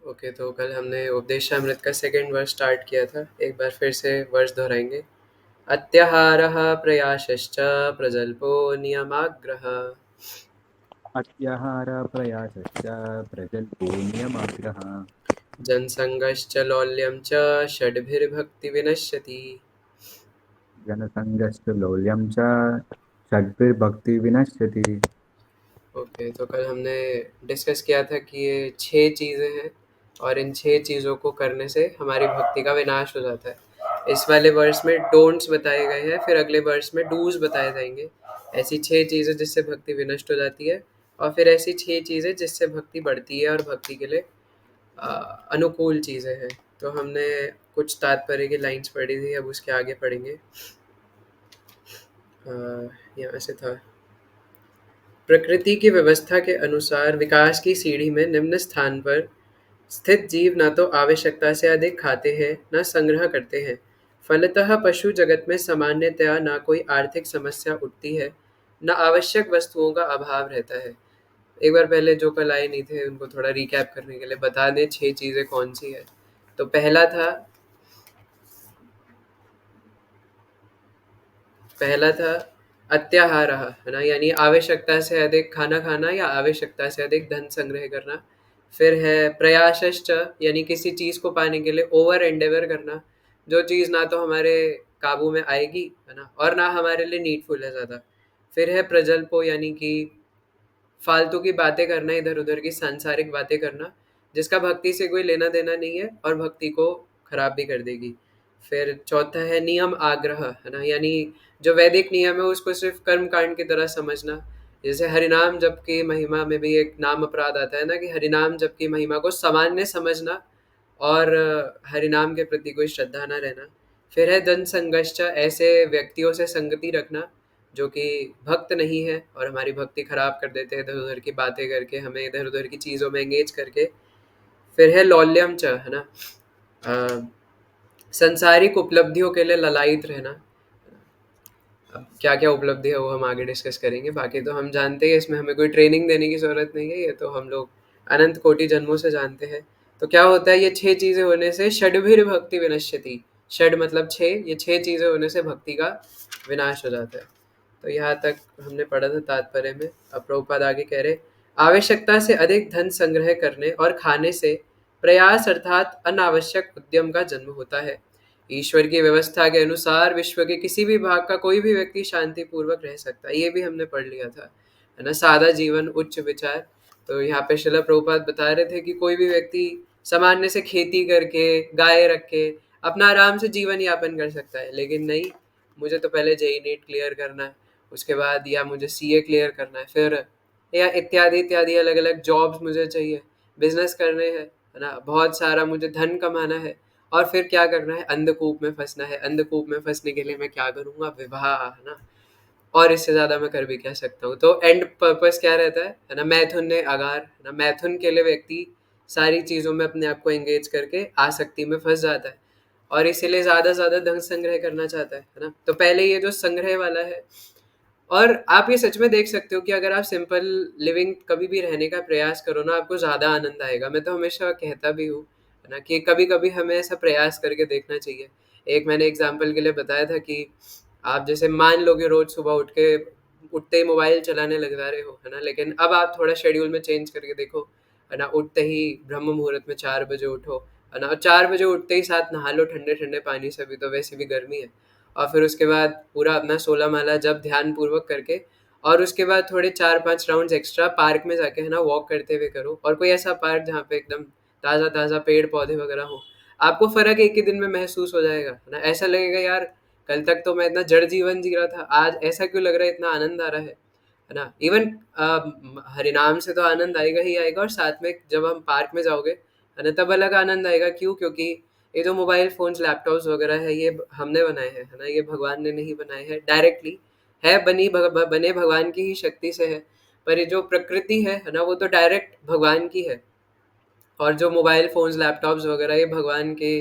Okay, तो कल हमने उपदेशामृत का सेकंड वर्स स्टार्ट किया था। एक बार फिर से वर्स दोहराएंगे। अत्याहारः प्रयासश्च प्रजल्पो नियमाग्रह। अत्याहारप्रयासश्च प्रजल्पो नियमाग्रहः जनसंगश्च लौल्यं च षड्भिर्भक्तिविनश्यति। जनसङ्गश्च लौल्यं च षड्भिर्भक्तिर्विनश्यति। ओके, तो कल हमने डिस्कस किया था कि ये 6 चीज़ें हैं और इन 6 चीज़ों को करने से हमारी भक्ति का विनाश हो जाता है। इस वाले वर्स में डोंट्स बताए गए हैं, फिर अगले वर्स में डूज़ बताए जाएंगे। ऐसी 6 चीज़ें जिससे भक्ति विनष्ट हो जाती है, और फिर ऐसी 6 चीज़ें जिससे भक्ति बढ़ती है और भक्ति के लिए अ, अनुकूल चीज़ें हैं। तो हमने कुछ तात्पर्य की लाइन्स पढ़ी थी, अब उसके आगे पढ़ेंगे। यहाँ से था, प्रकृति की व्यवस्था के अनुसार विकास की सीढ़ी में निम्न स्थान पर स्थित जीव न तो आवश्यकता से अधिक खाते हैं न संग्रह करते हैं। फलतः पशु जगत में सामान्यतया न कोई आर्थिक समस्या उठती है, न आवश्यक वस्तुओं का अभाव रहता है। एक बार पहले जो कल आए नहीं थे उनको थोड़ा रिकैप करने के लिए बता दें 6 चीज़ें कौन सी है। तो पहला था अत्याहारः, है ना, यानी आवश्यकता से अधिक खाना खाना या आवश्यकता से अधिक धन संग्रह करना। फिर है प्रयासश्च, यानी किसी चीज़ को पाने के लिए ओवर एंडेवर करना, जो चीज़ ना तो हमारे काबू में आएगी, है ना, और ना हमारे लिए नीडफुल है ज़्यादा। फिर है प्रजल्पो, यानी कि फालतू की बातें करना, इधर उधर की सांसारिक बातें करना, जिसका भक्ति से कोई लेना देना नहीं है और भक्ति को खराब भी कर देगी। फिर चौथा है नियम आग्रह, है ना, यानी जो वैदिक नियम है उसको सिर्फ कर्म कांड की तरह समझना। जैसे हरिनाम जप की महिमा में भी एक नाम अपराध आता है ना, कि हरिनाम जप की महिमा को सामान्य समझना और हरिनाम के प्रति कोई श्रद्धा न रहना। फिर है धन संगश्च, ऐसे व्यक्तियों से संगति रखना जो कि भक्त नहीं है और हमारी भक्ति खराब कर देते हैं इधर उधर की बातें करके, हमें इधर उधर की चीज़ों में एंगेज करके। फिर है लौल्यम च, है ना, अ, संसारिक उपलब्धियों के लिए ललायित रहना। अब क्या क्या उपलब्धि है वो हम आगे डिस्कस करेंगे, बाकी तो हम जानते हैं, इसमें हमें कोई ट्रेनिंग देने की ज़रूरत नहीं है, ये तो हम लोग अनंत कोटि जन्मों से जानते हैं। तो क्या होता है, ये 6 चीज़ें होने से षड्भिर भक्ति विनश्यति। षड मतलब 6, ये 6 चीज़ें होने से भक्ति का विनाश हो जाता है। तो यहाँ तक हमने पढ़ा था तात्पर्य में। अब प्रभुपाद आगे कह रहे, आवश्यकता से अधिक धन संग्रह करने और खाने से प्रयास अर्थात अनावश्यक उद्यम का जन्म होता है। ईश्वर की व्यवस्था के अनुसार विश्व के किसी भी भाग का कोई भी व्यक्ति शांति पूर्वक रह सकता है, ये भी हमने पढ़ लिया था, है ना। सादा जीवन उच्च विचार। तो यहाँ पे शिला प्रभुपाद बता रहे थे कि कोई भी व्यक्ति सामान्य से खेती करके गाय रख के अपना आराम से जीवन यापन कर सकता है, लेकिन नहीं, मुझे तो पहले जेई नीट क्लियर करना है, उसके बाद या मुझे सीए क्लियर करना है, फिर या इत्यादि इत्यादि अलग अलग जॉब्स मुझे चाहिए, बिजनेस करने हैं, है ना, बहुत सारा मुझे धन कमाना है, और फिर क्या करना है, अंधकूप में फंसना है। अंधकूप में फंसने के लिए मैं क्या करूंगा, विवाह, है ना, और इससे ज़्यादा मैं कर भी क्या सकता हूँ। तो एंड पर्पस क्या रहता है ना, मैथुन ने अगार, है ना, मैथुन के लिए व्यक्ति सारी चीज़ों में अपने आप को एंगेज करके आसक्ति में फंस जाता है और इसीलिए ज़्यादा से ज़्यादा धन संग्रह करना चाहता है ना। तो पहले ये जो संग्रह वाला है, और आप ये सच में देख सकते हो कि अगर आप सिंपल लिविंग कभी भी रहने का प्रयास करो ना, आपको ज़्यादा आनंद आएगा। मैं तो हमेशा कहता भी हूँ, है ना, कि कभी कभी हमें ऐसा प्रयास करके देखना चाहिए। एक मैंने एग्जाम्पल के लिए बताया था कि आप जैसे मान लो कि रोज सुबह उठते ही मोबाइल चलाने लग जा रहे हो, है ना, लेकिन अब आप थोड़ा शेड्यूल में चेंज करके देखो, है ना, उठते ही ब्रह्म मुहूर्त में 4 बजे उठो, है ना, और 4 बजे उठते ही साथ नहा लो ठंडे ठंडे पानी से, भी तो वैसे भी गर्मी है। और फिर उसके बाद पूरा अपना 16 माला जब ध्यान पूर्वक करके, और उसके बाद थोड़े 4-5 राउंड्स एक्स्ट्रा पार्क में जाके, है ना, वॉक करते हुए करो, और कोई ऐसा पार्क जहाँ पे एकदम ताज़ा ताज़ा पेड़ पौधे वगैरह हो। आपको फ़र्क एक ही दिन में महसूस हो जाएगा, है ना। ऐसा लगेगा यार, कल तक तो मैं इतना जड़ जीवन जी रहा था, आज ऐसा क्यों लग रहा है, इतना आनंद आ रहा है ना। इवन हरिनाम से तो आनंद आएगा ही आएगा, और साथ में जब हम पार्क में जाओगे, है ना, तब अलग आनंद आएगा। क्यों? क्योंकि ये जो मोबाइल फ़ोन्स, लैपटॉप्स वगैरह है, ये हमने बनाए हैं, है ना, ये भगवान ने नहीं बनाए हैं डायरेक्टली। है बने भगवान की ही शक्ति से है, पर ये जो प्रकृति है ना, वो तो डायरेक्ट भगवान की है। और जो मोबाइल फ़ोन्स, लैपटॉप्स वगैरह, ये भगवान के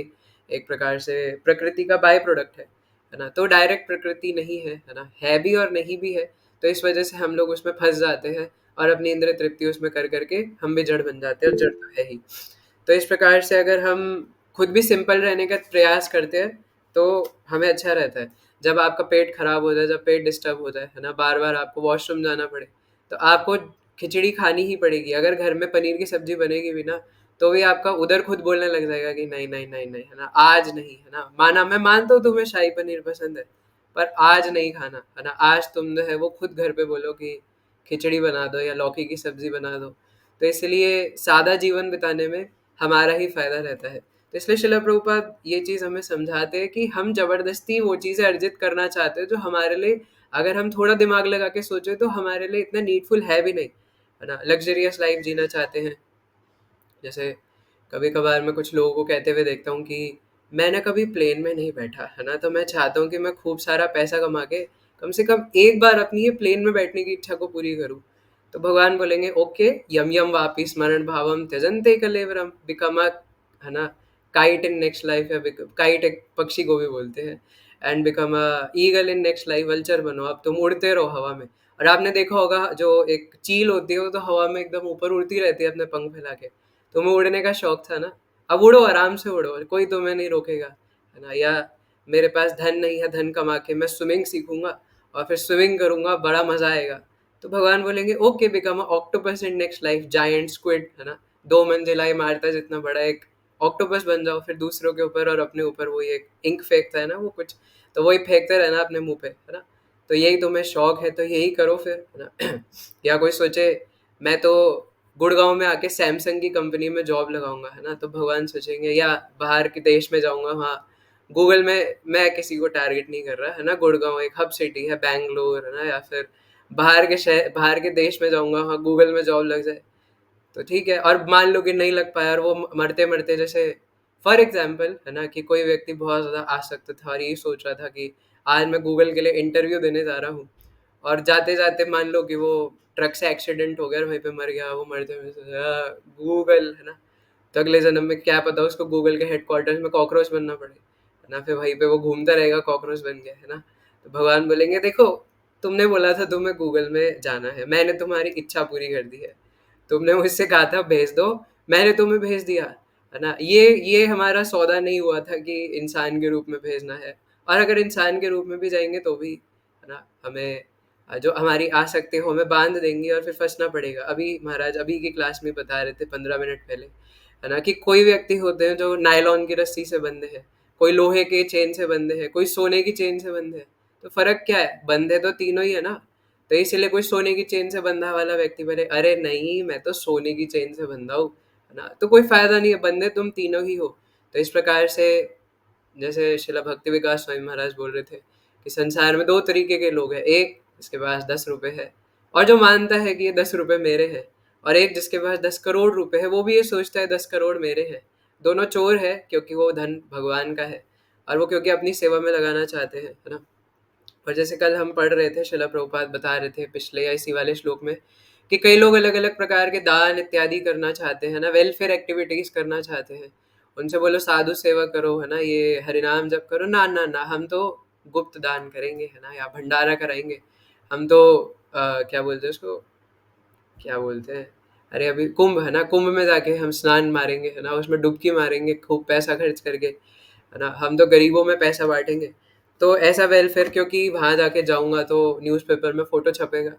एक प्रकार से प्रकृति का बाय प्रोडक्ट है ना। तो डायरेक्ट प्रकृति नहीं है ना, है भी और नहीं भी है। तो इस वजह से हम लोग उसमें फँस जाते हैं और अपनी इंद्रिय तृप्ति उसमें कर के हम भी जड़ बन जाते हैं, और जड़ तो है ही। तो इस प्रकार से अगर हम खुद भी सिंपल रहने का प्रयास करते हैं तो हमें अच्छा रहता है। जब आपका पेट खराब हो जाए, जब पेट डिस्टर्ब हो जाए, है ना, बार बार आपको वॉशरूम जाना पड़े, तो आपको खिचड़ी खानी ही पड़ेगी। अगर घर में पनीर की सब्जी बनेगी भी ना, तो भी आपका उधर खुद बोलने लग जाएगा कि नहीं नहीं नहीं नहीं, है ना, आज नहीं, है ना। माना, मैं मानता हूँ तुम्हें शाही पनीर पसंद है, पर आज नहीं खाना, है ना। आज तुम जो है वो खुद घर पे बोलो कि खिचड़ी बना दो या लौकी की सब्जी बना दो। तो इसलिए सादा जीवन बिताने में हमारा ही फायदा रहता है। तो इसलिए शिला प्रभुपाद ये चीज़ हमें समझाते हैं कि हम जबरदस्ती वो चीज़ें अर्जित करना चाहते हैं जो हमारे लिए, अगर हम थोड़ा दिमाग लगा के सोचे तो हमारे लिए इतना नीडफुल है भी नहीं, है ना। लग्जरियस लाइफ जीना चाहते हैं। जैसे कभी कभार मैं कुछ लोगों को कहते हुए देखता हूँ कि मैंने कभी प्लेन में नहीं बैठा, है ना, तो मैं चाहता हूँ कि मैं खूब सारा पैसा कमा के कम से कम एक बार अपनी ये प्लेन में बैठने की इच्छा को पूरी करूँ। तो भगवान बोलेंगे ओके, यम यम वापी स्मरण भावम त्यजन्ते कलेवरम, बिकम अ, है ना, काइट इन नेक्स्ट लाइफ, या काइट एक पक्षी को भी बोलते हैं, and become a eagle in next life, vulture बनो, अब तुम उड़ते रहो हवा में। और आपने देखा होगा जो एक चील होती है वो तो हवा में एकदम ऊपर उड़ती रहती है अपने पंख फैला के। तुम्हें उड़ने का शौक था ना, अब उड़ो, आराम से उड़ो, कोई तुम्हें नहीं रोकेगा, है ना। या मेरे पास धन नहीं है, धन कमा के मैं स्विमिंग सीखूंगा और फिर स्विमिंग करूंगा, बड़ा मजा आएगा। तो भगवान बोलेंगे okay, become a octopus in next life, giant squid, है ना, 2 मंजिला इमारत जितना बड़ा एक ऑक्टोपस बन जाओ, फिर दूसरों के ऊपर और अपने ऊपर वही एक इंक फेंकता है ना वो कुछ, तो वही फेंकते रहना अपने मुंह पे, है ना। तो यही तुम्हें शौक है तो यही करो फिर, है ना। या कोई सोचे मैं तो गुड़गांव में आके सैमसंग की कंपनी में जॉब लगाऊंगा, है ना, तो भगवान सोचेंगे, या बाहर के देश में जाऊंगा, हाँ, गूगल में, मैं किसी को टारगेट नहीं कर रहा, है ना, गुड़गांव एक हब सिटी है, बैंगलोर, है ना, या फिर बाहर के शहर, बाहर के देश में जाऊंगा, हाँ, गूगल में जॉब लग जाए तो ठीक है। और मान लो कि नहीं लग पाया और वो मरते मरते, जैसे फॉर एग्जाम्पल, है ना, कि कोई व्यक्ति बहुत ज़्यादा आसक्त था और यही सोच रहा था कि आज मैं गूगल के लिए इंटरव्यू देने जा रहा हूँ, और जाते जाते मान लो कि वो ट्रक से एक्सीडेंट हो गया और वहीं पे मर गया, वो मरते मरते गूगल, है ना। तो अगले जन्म में क्या पता उसको गूगल के हेडक्वार्टर्स में कॉकरोच बनना पड़े, है ना, फिर वहीं पे वो घूमता रहेगा, कॉकरोच बन गया, है ना। तो भगवान बोलेंगे देखो, तुमने बोला था तुम्हें गूगल में जाना है, मैंने तुम्हारी इच्छा पूरी कर दी है। तुमने मुझसे कहा था भेज दो, मैंने तुम्हें भेज दिया, है ना। ये हमारा सौदा नहीं हुआ था कि इंसान के रूप में भेजना है। और अगर इंसान के रूप में भी जाएंगे तो भी, है ना, हमें जो हमारी आसक्ति हो हमें बांध देंगी और फिर फंसना पड़ेगा। अभी महाराज अभी की क्लास में बता रहे थे 15 मिनट पहले, है ना, कि कोई व्यक्ति होते हैं जो नायलॉन की रस्सी से बंधे हैं, कोई लोहे के चेन से बंधे हैं, कोई सोने की चेन से बंधे हैं। तो फर्क क्या है, बंधे तो तीनों ही है ना। तो इसीलिए कोई सोने की चेन से बंधा वाला व्यक्ति बोले अरे नहीं मैं तो सोने की चेन से बंधा हूँ, है ना, तो कोई फायदा नहीं है, बंधे तुम तीनों ही हो। तो इस प्रकार से जैसे शिला भक्ति विकास स्वामी महाराज बोल रहे थे कि संसार में 2 तरीके के लोग हैं, एक जिसके पास 10 रुपए है और जो मानता है कि ये 10 रुपए मेरे हैं, और एक जिसके पास 10 करोड़ रुपए है, वो भी ये सोचता है 10 करोड़ मेरे हैं। दोनों चोर है क्योंकि वो धन भगवान का है और वो क्योंकि अपनी सेवा में लगाना चाहते हैं, है ना। और जैसे कल हम पढ़ रहे थे, शिला प्रभुपाद बता रहे थे पिछले या इसी वाले श्लोक में कि कई लोग अलग अलग प्रकार के दान इत्यादि करना चाहते हैं ना, वेलफेयर एक्टिविटीज करना चाहते हैं। उनसे बोलो साधु सेवा करो, है ना, ये हरिनाम जप करो, ना ना ना, हम तो गुप्त दान करेंगे, है ना, या भंडारा कराएंगे। हम तो क्या बोलते हैं उसको, क्या बोलते हैं, अरे अभी कुंभ है ना, कुंभ में जाके हम स्नान मारेंगे, है ना, उसमें डुबकी मारेंगे खूब पैसा खर्च करके, है ना, हम तो गरीबों में पैसा बांटेंगे। तो ऐसा वेलफेयर, क्योंकि वहां जाके जाऊंगा तो न्यूज़पेपर में फोटो छपेगा,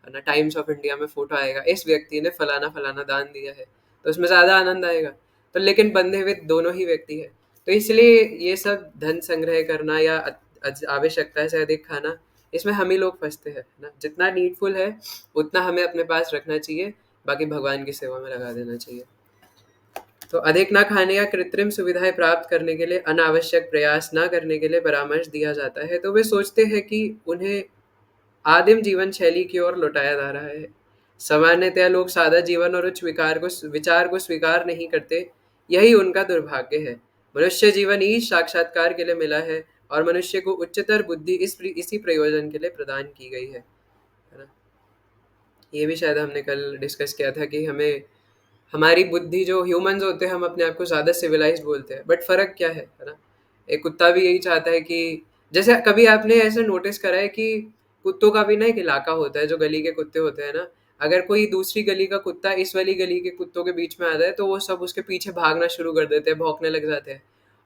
है ना, टाइम्स ऑफ इंडिया में फोटो आएगा, इस व्यक्ति ने फलाना फलाना दान दिया है, तो उसमें ज्यादा आनंद आएगा। तो लेकिन बंधे हुए दोनों ही व्यक्ति है। तो इसलिए ये सब धन संग्रह करना या आवश्यकता से अधिक खाना, इसमें हम ही लोग फंसते हैं, है ना। जितना नीडफुल है उतना हमें अपने पास रखना चाहिए, बाकी भगवान की सेवा में लगा देना चाहिए। तो अधिक ना खाने या कृत्रिम सुविधाएं प्राप्त करने के लिए अनावश्यक प्रयास ना करने के लिए परामर्श दिया जाता है। तो वे सोचते हैं कि उन्हें आदिम जीवन शैली की ओर लौटाया जा रहा है। सामान्यतया लोग सादा जीवन और उच्च विचार को स्वीकार नहीं करते, यही उनका दुर्भाग्य है। मनुष्य जीवन ही साक्षात्कार के लिए मिला है और मनुष्य को उच्चतर बुद्धि इसी प्रयोजन के लिए प्रदान की गई है ना। ये भी शायद हमने कल डिस्कस किया था कि हमें हमारी बुद्धि, जो ह्यूमंस होते हैं हम अपने आप को ज़्यादा सिविलाइज्ड बोलते हैं, बट फ़र्क क्या है ना। एक कुत्ता भी यही चाहता है कि, जैसे कभी आपने ऐसा नोटिस करा है कि कुत्तों का भी ना एक इलाका होता है, जो गली के कुत्ते होते हैं ना, अगर कोई दूसरी गली का कुत्ता इस वाली गली के कुत्तों के बीच में आता है तो वो सब उसके पीछे भागना शुरू कर देते हैं, भौंकने लग जाते हैं।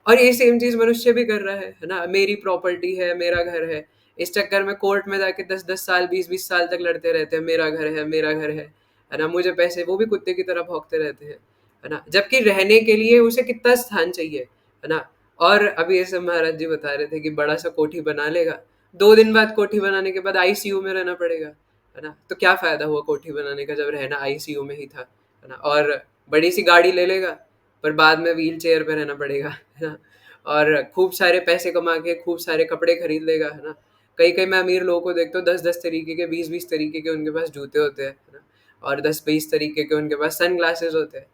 और ये सेम चीज मनुष्य भी कर रहा है ना। मेरी प्रॉपर्टी है, मेरा घर है, इस चक्कर में कोर्ट में जाके 10-10 साल, 20-20 साल तक लड़ते रहते हैं, मेरा घर है, मेरा घर है ना, मुझे पैसे, वो भी कुत्ते की तरह भौंकते रहते हैं, है ना। जबकि रहने के लिए उसे कितना स्थान चाहिए, है ना। और अभी ऐसे महाराज जी बता रहे थे कि बड़ा सा कोठी बना लेगा, 2 दिन बाद कोठी बनाने के बाद आईसीयू में रहना पड़ेगा, है ना। तो क्या फायदा हुआ कोठी बनाने का जब रहना आईसीयू में ही था, है ना। और बड़ी सी गाड़ी ले लेगा पर बाद में व्हील चेयर पे रहना पड़ेगा, है ना। और खूब सारे पैसे कमा के खूब सारे कपड़े खरीद लेगा, है ना। कई कई मैं अमीर लोगों को देखता हूँ, 10-10 तरीके के, 20-20 तरीके के उनके पास जूते होते हैं, है ना। और 10-20 तरीके के उनके पास सन ग्लासेस होते हैं।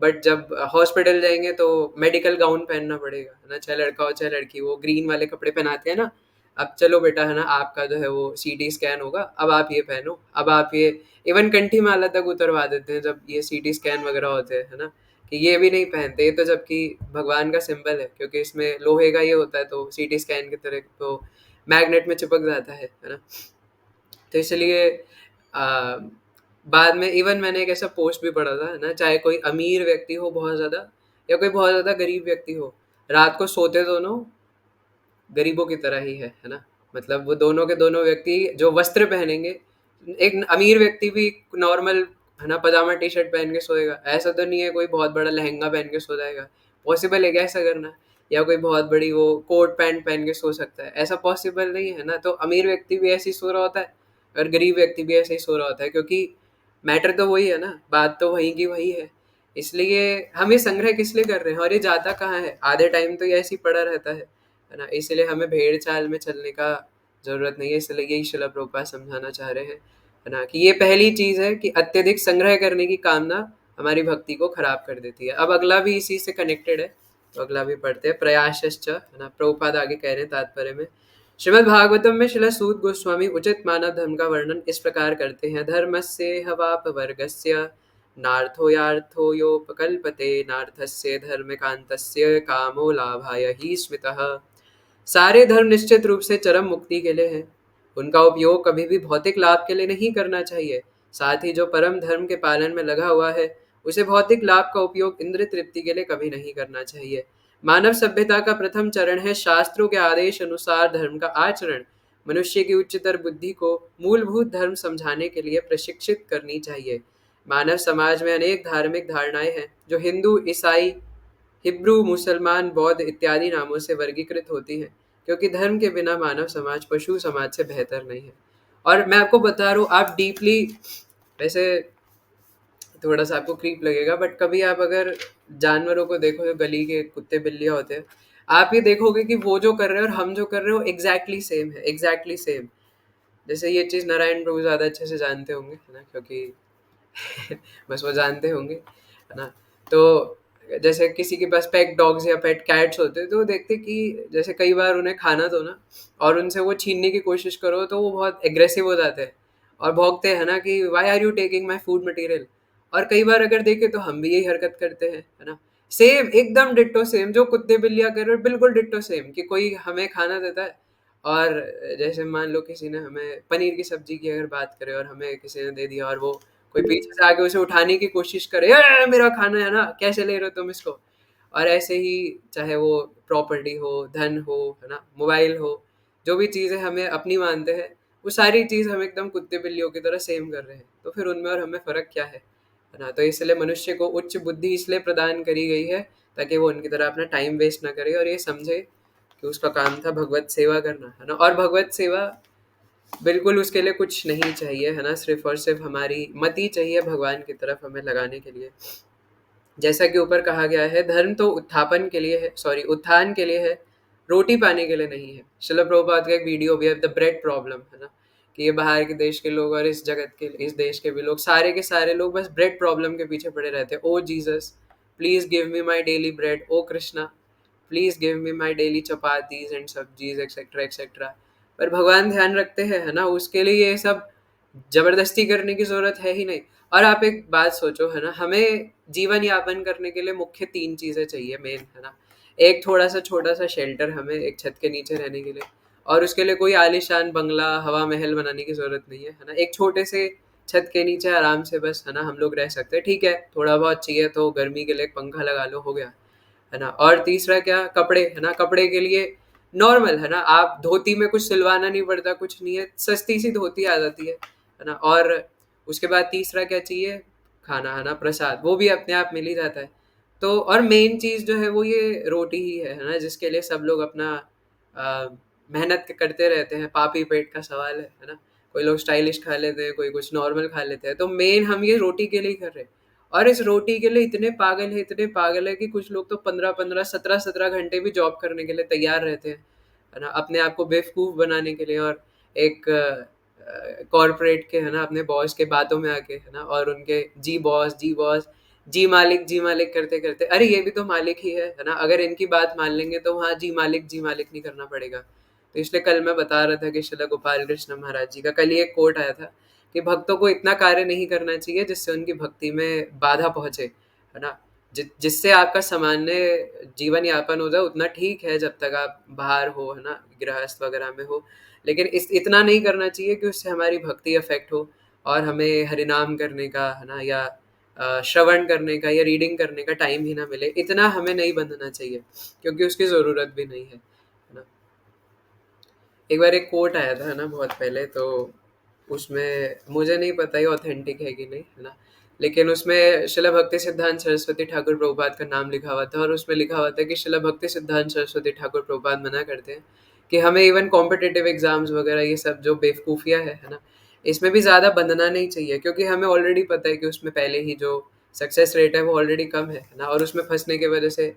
बट जब हॉस्पिटल जाएंगे तो मेडिकल गाउन पहनना पड़ेगा, है ना। चाहे लड़का हो चाहे लड़की, वो ग्रीन वाले कपड़े पहनाते हैं ना। अब चलो बेटा, है ना, आपका जो है वो सीटी स्कैन होगा, अब आप ये पहनो, अब आप ये, इवन कंठी माला तक उतरवा देते हैं जब ये सीटी स्कैन वगैरह होते हैं, है ना। कि ये भी नहीं पहनते, ये तो जबकि भगवान का सिंबल है, क्योंकि इसमें लोहे का ये होता है, तो सीटी स्कैन की तरह तो मैग्नेट में चिपक जाता है ना। तो इसलिए आ, बाद में इवन मैंने एक ऐसा पोस्ट भी पढ़ा था, है ना, चाहे कोई अमीर व्यक्ति हो बहुत ज़्यादा या कोई बहुत ज़्यादा गरीब व्यक्ति हो, रात को सोते दोनों गरीबों की तरह ही है ना। मतलब वो दोनों के दोनों व्यक्ति जो वस्त्र पहनेंगे, एक अमीर व्यक्ति भी नॉर्मल, है ना, पजामा टी शर्ट पहन के सोएगा, ऐसा तो नहीं है कोई बहुत बड़ा लहंगा पहन के सो जाएगा। पॉसिबल है क्या ऐसा करना? या कोई बहुत बड़ी वो कोट पैंट पहन के सो सकता है? ऐसा पॉसिबल नहीं है ना। तो अमीर व्यक्ति भी ऐसे ही सो रहा होता है और गरीब व्यक्ति भी ऐसे ही सो रहा होता है, क्योंकि मैटर तो वही है ना, बात तो वही की वही है। इसलिए हम ये संग्रह किस लिए कर रहे हैं और ये जाता कहाँ है? आधे टाइम तो ये ऐसे ही पड़ा रहता है ना। इसलिए हमें भेड़ चाल में चलने का ज़रूरत नहीं है। इसलिए यही शिला प्रभुपाद समझाना चाह रहे हैं, है ना, कि ये पहली चीज़ है कि अत्यधिक संग्रह करने की कामना हमारी भक्ति को खराब कर देती है। अब अगला भी इसी से कनेक्टेड है, तो अगला भी पढ़ते हैं। प्रयासश्च, है ना, प्रभुपाद आगे कह रहे हैं तात्पर्य में। श्रीमद् भागवतम में शिला सूत गोस्वामी उचित मानव धर्म का वर्णन इस प्रकार करते हैं। धर्मस्य हवाप वर्गस्य नार्थो यार्थो योपकल्पते नार्थस्य धर्मकान्तस्य कामो लाभाय ही स्मृतः। सारे धर्म निश्चित रूप से चरम मुक्ति के लिए हैं। उनका उपयोग कभी भी भौतिक लाभ के लिए नहीं करना चाहिए। साथ ही जो परम धर्म के पालन में लगा हुआ है, उसे भौतिक लाभ का उपयोग इंद्र तृप्ति के लिए कभी नहीं करना चाहिए। मानव सभ्यता का प्रथम चरण है शास्त्रों के आदेश अनुसार धर्म का आचरण। मनुष्य की उच्चतर बुद्धि को मूलभूत धर्म समझाने के लिए प्रशिक्षित करनी चाहिए। मानव समाज में अनेक धार्मिक धारणाएं हैं जो हिंदू, ईसाई, हिब्रू, मुसलमान, बौद्ध इत्यादि नामों से वर्गीकृत होती हैं, क्योंकि धर्म के बिना मानव समाज पशु समाज से बेहतर नहीं है। और मैं आपको बता रहा हूँ, आप डीपली, वैसे थोड़ा सा आपको क्रीप लगेगा, बट कभी आप अगर जानवरों को देखो, जो गली के कुत्ते बिल्लियाँ होते हैं, आप ये देखोगे कि वो जो कर रहे हैं और हम जो कर रहे हो एग्जैक्टली सेम है, एग्जैक्टली सेम। जैसे ये चीज़ नारायण प्रभु ज़्यादा अच्छे से जानते होंगे, है ना, क्योंकि बस वो जानते होंगे, है ना। तो जैसे किसी के पास पेट डॉग्स या पेट कैट्स होते हैं, तो वो देखते कि जैसे कई बार उन्हें खाना दो ना, और उनसे वो छीनने की कोशिश करो, तो वो बहुत एग्रेसिव हो जाते हैं और भौंकते हैं ना कि why are you taking my food material. और कई बार अगर देखें तो हम भी यही हरकत करते हैं, है ना। सेम, एकदम डिट्टो सेम जो कुत्ते बिल्लियाँ कर रहे हैं, बिल्कुल डिट्टो सेम। कि कोई हमें खाना देता है और जैसे मान लो किसी ने हमें पनीर की सब्जी की अगर बात करें और हमें किसी ने दे दिया, और वो कोई पीछे से आके उसे उठाने की कोशिश करे, "ए, मेरा खाना है ना, कैसे ले रहे हो तुम इसको"। और ऐसे ही चाहे वो प्रॉपर्टी हो, धन हो, है ना, मोबाइल हो, जो भी चीज़ें हमें अपनी मानते हैं, वो सारी चीज़ हम एकदम कुत्ते बिल्लियों की तरह सेम कर रहे हैं। तो फिर उनमें और हमें फ़र्क क्या है ना। तो इसलिए मनुष्य को उच्च बुद्धि इसलिए प्रदान करी गई है ताकि वो उनकी तरह अपना टाइम वेस्ट ना करे और ये समझे कि उसका काम था भगवत सेवा करना, है ना। और भगवत सेवा बिल्कुल उसके लिए कुछ नहीं चाहिए, है ना, सिर्फ और सिर्फ हमारी मति चाहिए भगवान की तरफ हमें लगाने के लिए। जैसा कि ऊपर कहा गया है, धर्म तो उत्थापन के लिए है, सॉरी, उत्थान के लिए है, रोटी पाने के लिए नहीं है। शिला प्रभुपाद का एक वीडियो भी है, द ब्रेड प्रॉब्लम, है ना, कि ये बाहर के देश के लोग और इस जगत के, इस देश के भी लोग, सारे के सारे लोग बस ब्रेड प्रॉब्लम के पीछे पड़े रहते हैं। Oh Jesus, please give me my daily bread. Oh Krishna, please give me my daily chapatis and sabzis et cetera et cetera. पर भगवान ध्यान रखते हैं, है ना, उसके लिए ये सब जबरदस्ती करने की जरूरत है ही नहीं। और आप एक बात सोचो, है ना, हमें जीवन यापन करने के लिए मुख्य 3 चीजें चाहिए मेन, है ना। एक थोड़ा सा छोटा सा शेल्टर, हमें एक छत के नीचे रहने के लिए, और उसके लिए कोई आलीशान बंगला, हवा महल बनाने की जरूरत नहीं है ना। एक छोटे से छत के नीचे आराम से बस है ना हम लोग रह सकते हैं, ठीक है थोड़ा बहुत चाहिए तो गर्मी के लिए एक पंखा लगा लो, हो गया है ना। और तीसरा क्या, कपड़े है ना, कपड़े के लिए नॉर्मल है ना, आप धोती में कुछ सिलवाना नहीं पड़ता, कुछ नहीं है, सस्ती सी धोती आ जाती है ना। और उसके बाद तीसरा क्या चाहिए, खाना है ना, प्रसाद, वो भी अपने आप मिल ही जाता है। तो और मेन चीज़ जो है वो ये रोटी ही है ना, जिसके लिए सब लोग अपना अ, मेहनत करते रहते हैं, पापी पेट का सवाल है ना। कोई लोग स्टाइलिश खा लेते हैं, कोई कुछ नॉर्मल खा लेते हैं, तो मेन हम ये रोटी के लिए ही कर रहे हैं। और इस रोटी के लिए इतने पागल है कि कुछ लोग तो 15-15, 17-17 घंटे भी जॉब करने के लिए तैयार रहते हैं, है ना, अपने आप को बेवकूफ़ बनाने के लिए। और एक कॉर्पोरेट के है ना अपने बॉस के बातों में आके है ना, और उनके जी बॉस, जी बॉस, जी मालिक करते करते, अरे ये भी तो मालिक ही है ना, अगर इनकी बात मान लेंगे तो वहाँ जी मालिक नहीं करना पड़ेगा। तो इसलिए कल मैं बता रहा था कि श्रील गोपाल कृष्ण महाराज जी का कल ही एक कोट आया था कि भक्तों को इतना कार्य नहीं करना चाहिए जिससे उनकी भक्ति में बाधा पहुंचे, है ना। जिससे आपका सामान्य जीवन यापन हो जाए उतना ठीक है, जब तक आप बाहर हो, है ना, गृहस्थ वगैरह में हो। लेकिन इस इतना नहीं करना चाहिए कि उससे हमारी भक्ति अफेक्ट हो और हमें हरिनाम करने का है ना, या श्रवण करने का या रीडिंग करने का टाइम ही ना मिले, इतना हमें नहीं बंधना चाहिए, क्योंकि उसकी ज़रूरत भी नहीं है ना। एक बार एक कोट आया था ना बहुत पहले, तो उसमें मुझे नहीं पता ये ऑथेंटिक है कि नहीं, है ना, लेकिन उसमें शिला भक्ति सिद्धांत सरस्वती ठाकुर प्रभुपाद का नाम लिखा हुआ था, और उसमें लिखा हुआ था कि शिला भक्ति सिद्धांत सरस्वती ठाकुर प्रभुपाद मना करते हैं कि हमें इवन कॉम्पिटिटिव एग्जाम्स वगैरह ये सब जो बेवकूफ़ियाँ है ना, इसमें भी ज़्यादा बंधना नहीं चाहिए, क्योंकि हमें ऑलरेडी पता है कि उसमें पहले ही जो सक्सेस रेट है वो ऑलरेडी कम है ना, और उसमें फंसने की वजह से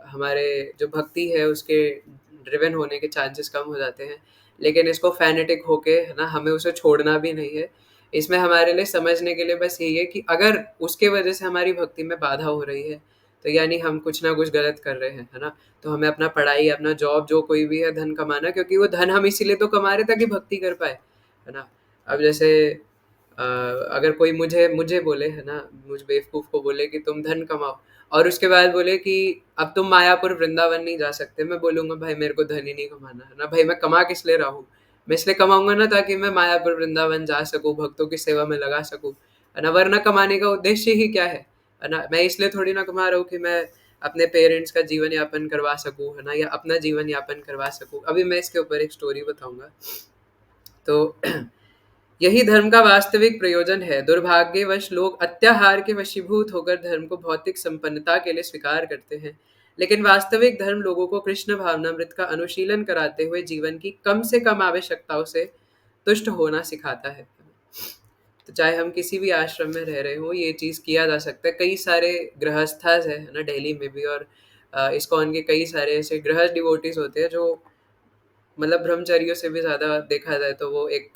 हमारे जो भक्ति है उसके ड्रिवन होने के चांसेस कम हो जाते हैं। लेकिन इसको फैनेटिक होके है ना हमें उसे छोड़ना भी नहीं है। इसमें हमारे लिए समझने के लिए बस यही है कि अगर उसके वजह से हमारी भक्ति में बाधा हो रही है, तो यानी हम कुछ ना कुछ गलत कर रहे हैं, है ना। तो हमें अपना पढ़ाई, अपना जॉब, जो कोई भी है, धन कमाना, क्योंकि वो धन हम इसीलिए तो कमा रहे ताकि भक्ति कर पाए, है ना। अब जैसे अगर कोई मुझे मुझे बोले, है ना, मुझ बेवकूफ़ को बोले कि तुम धन कमाओ, और उसके बाद बोले कि अब तुम मायापुर वृंदावन नहीं जा सकते, मैं बोलूँगा भाई मेरे को धन ही नहीं कमाना, है ना भाई, मैं कमा किस लिए रहा हूँ। मैं इसलिए कमाऊंगा ना ताकि मैं मायापुर वृंदावन जा सकूँ, भक्तों की सेवा में लगा सकूँ, है ना। वरना कमाने का उद्देश्य ही क्या है ना। मैं इसलिए थोड़ी ना कमा रहा हूँ कि मैं अपने पेरेंट्स का जीवन यापन करवा सकूँ, है ना, या अपना जीवन यापन करवा सकूँ। अभी मैं इसके ऊपर एक स्टोरी बताऊंगा। तो यही धर्म का वास्तविक प्रयोजन है। दुर्भाग्यवश लोग अत्याहार के वशीभूत होकर धर्म को भौतिक संपन्नता के लिए स्वीकार करते हैं, लेकिन वास्तविक धर्म लोगों को कृष्ण भावनामृत का अनुशीलन कराते हुए जीवन की कम से कम आवश्यकताओं से तुष्ट होना सिखाता है। तो चाहे हम किसी भी आश्रम में रह रहे हो, ये चीज़ किया जा सकता है। कई सारे गृहस्थास है ना दिल्ली में भी, और इस्कॉन के कई सारे ऐसे गृहस्थ डिवोटीज होते हैं जो मतलब ब्रह्मचर्यों से भी ज़्यादा देखा जाए तो वो एक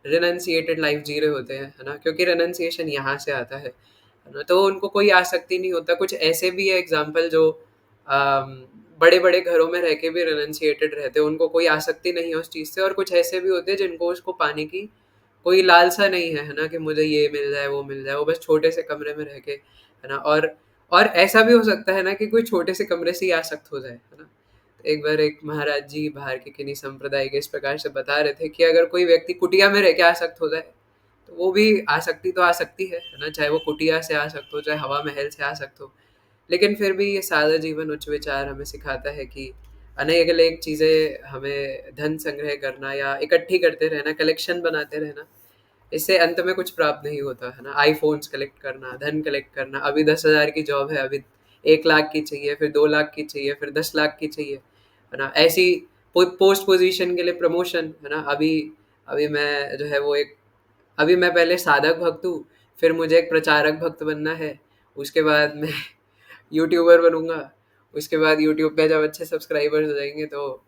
रिनंसिएटेड लाइफ जी रहे होते हैं, है ना, क्योंकि रेनंसिएशन यहाँ से आता है ना। तो उनको कोई आसक्ति नहीं होता। कुछ ऐसे भी है एग्जाम्पल जो बड़े बड़े घरों में रह के भी रेनंसिएटेड रहते हैं, उनको कोई आसक्ति नहीं है उस चीज़ से। और कुछ ऐसे भी होते हैं जिनको उसको पाने की कोई लालसा नहीं है ना, कि मुझे ये मिल जाए वो मिल जाए, वो बस छोटे से कमरे में रह के, है ना। और ऐसा भी हो सकता है ना कि कोई छोटे से कमरे से ही आसक्त हो जाए, है ना। एक बार एक महाराज जी बाहर के किन्हीं संप्रदाय के इस प्रकार से बता रहे थे कि अगर कोई व्यक्ति कुटिया में रह के आसक्त हो जाए, तो वो भी आसक्ति तो आसक्ति है ना, चाहे वो कुटिया से आसक्त हो, चाहे हवा महल से आसक्त हो। लेकिन फिर भी ये सादा जीवन उच्च विचार हमें सिखाता है कि अनेक अनेक चीज़ें, हमें धन संग्रह करना या इकट्ठी करते रहना, कलेक्शन बनाते रहना, इससे अंत में कुछ प्राप्त नहीं होता, है ना। आईफोन्स कलेक्ट करना, धन कलेक्ट करना, अभी 10,000 की जॉब है, अभी 1 लाख की चाहिए, फिर 2 लाख की चाहिए, फिर 10 लाख की चाहिए, है ना। ऐसी पोस्ट पोजीशन के लिए प्रमोशन, है ना। अभी अभी मैं जो है वो एक, अभी मैं पहले साधक भक्त हूँ, फिर मुझे एक प्रचारक भक्त बनना है, उसके बाद मैं यूट्यूबर बनूंगा, उसके बाद यूट्यूब पे जब अच्छे सब्सक्राइबर्स हो जाएंगे तो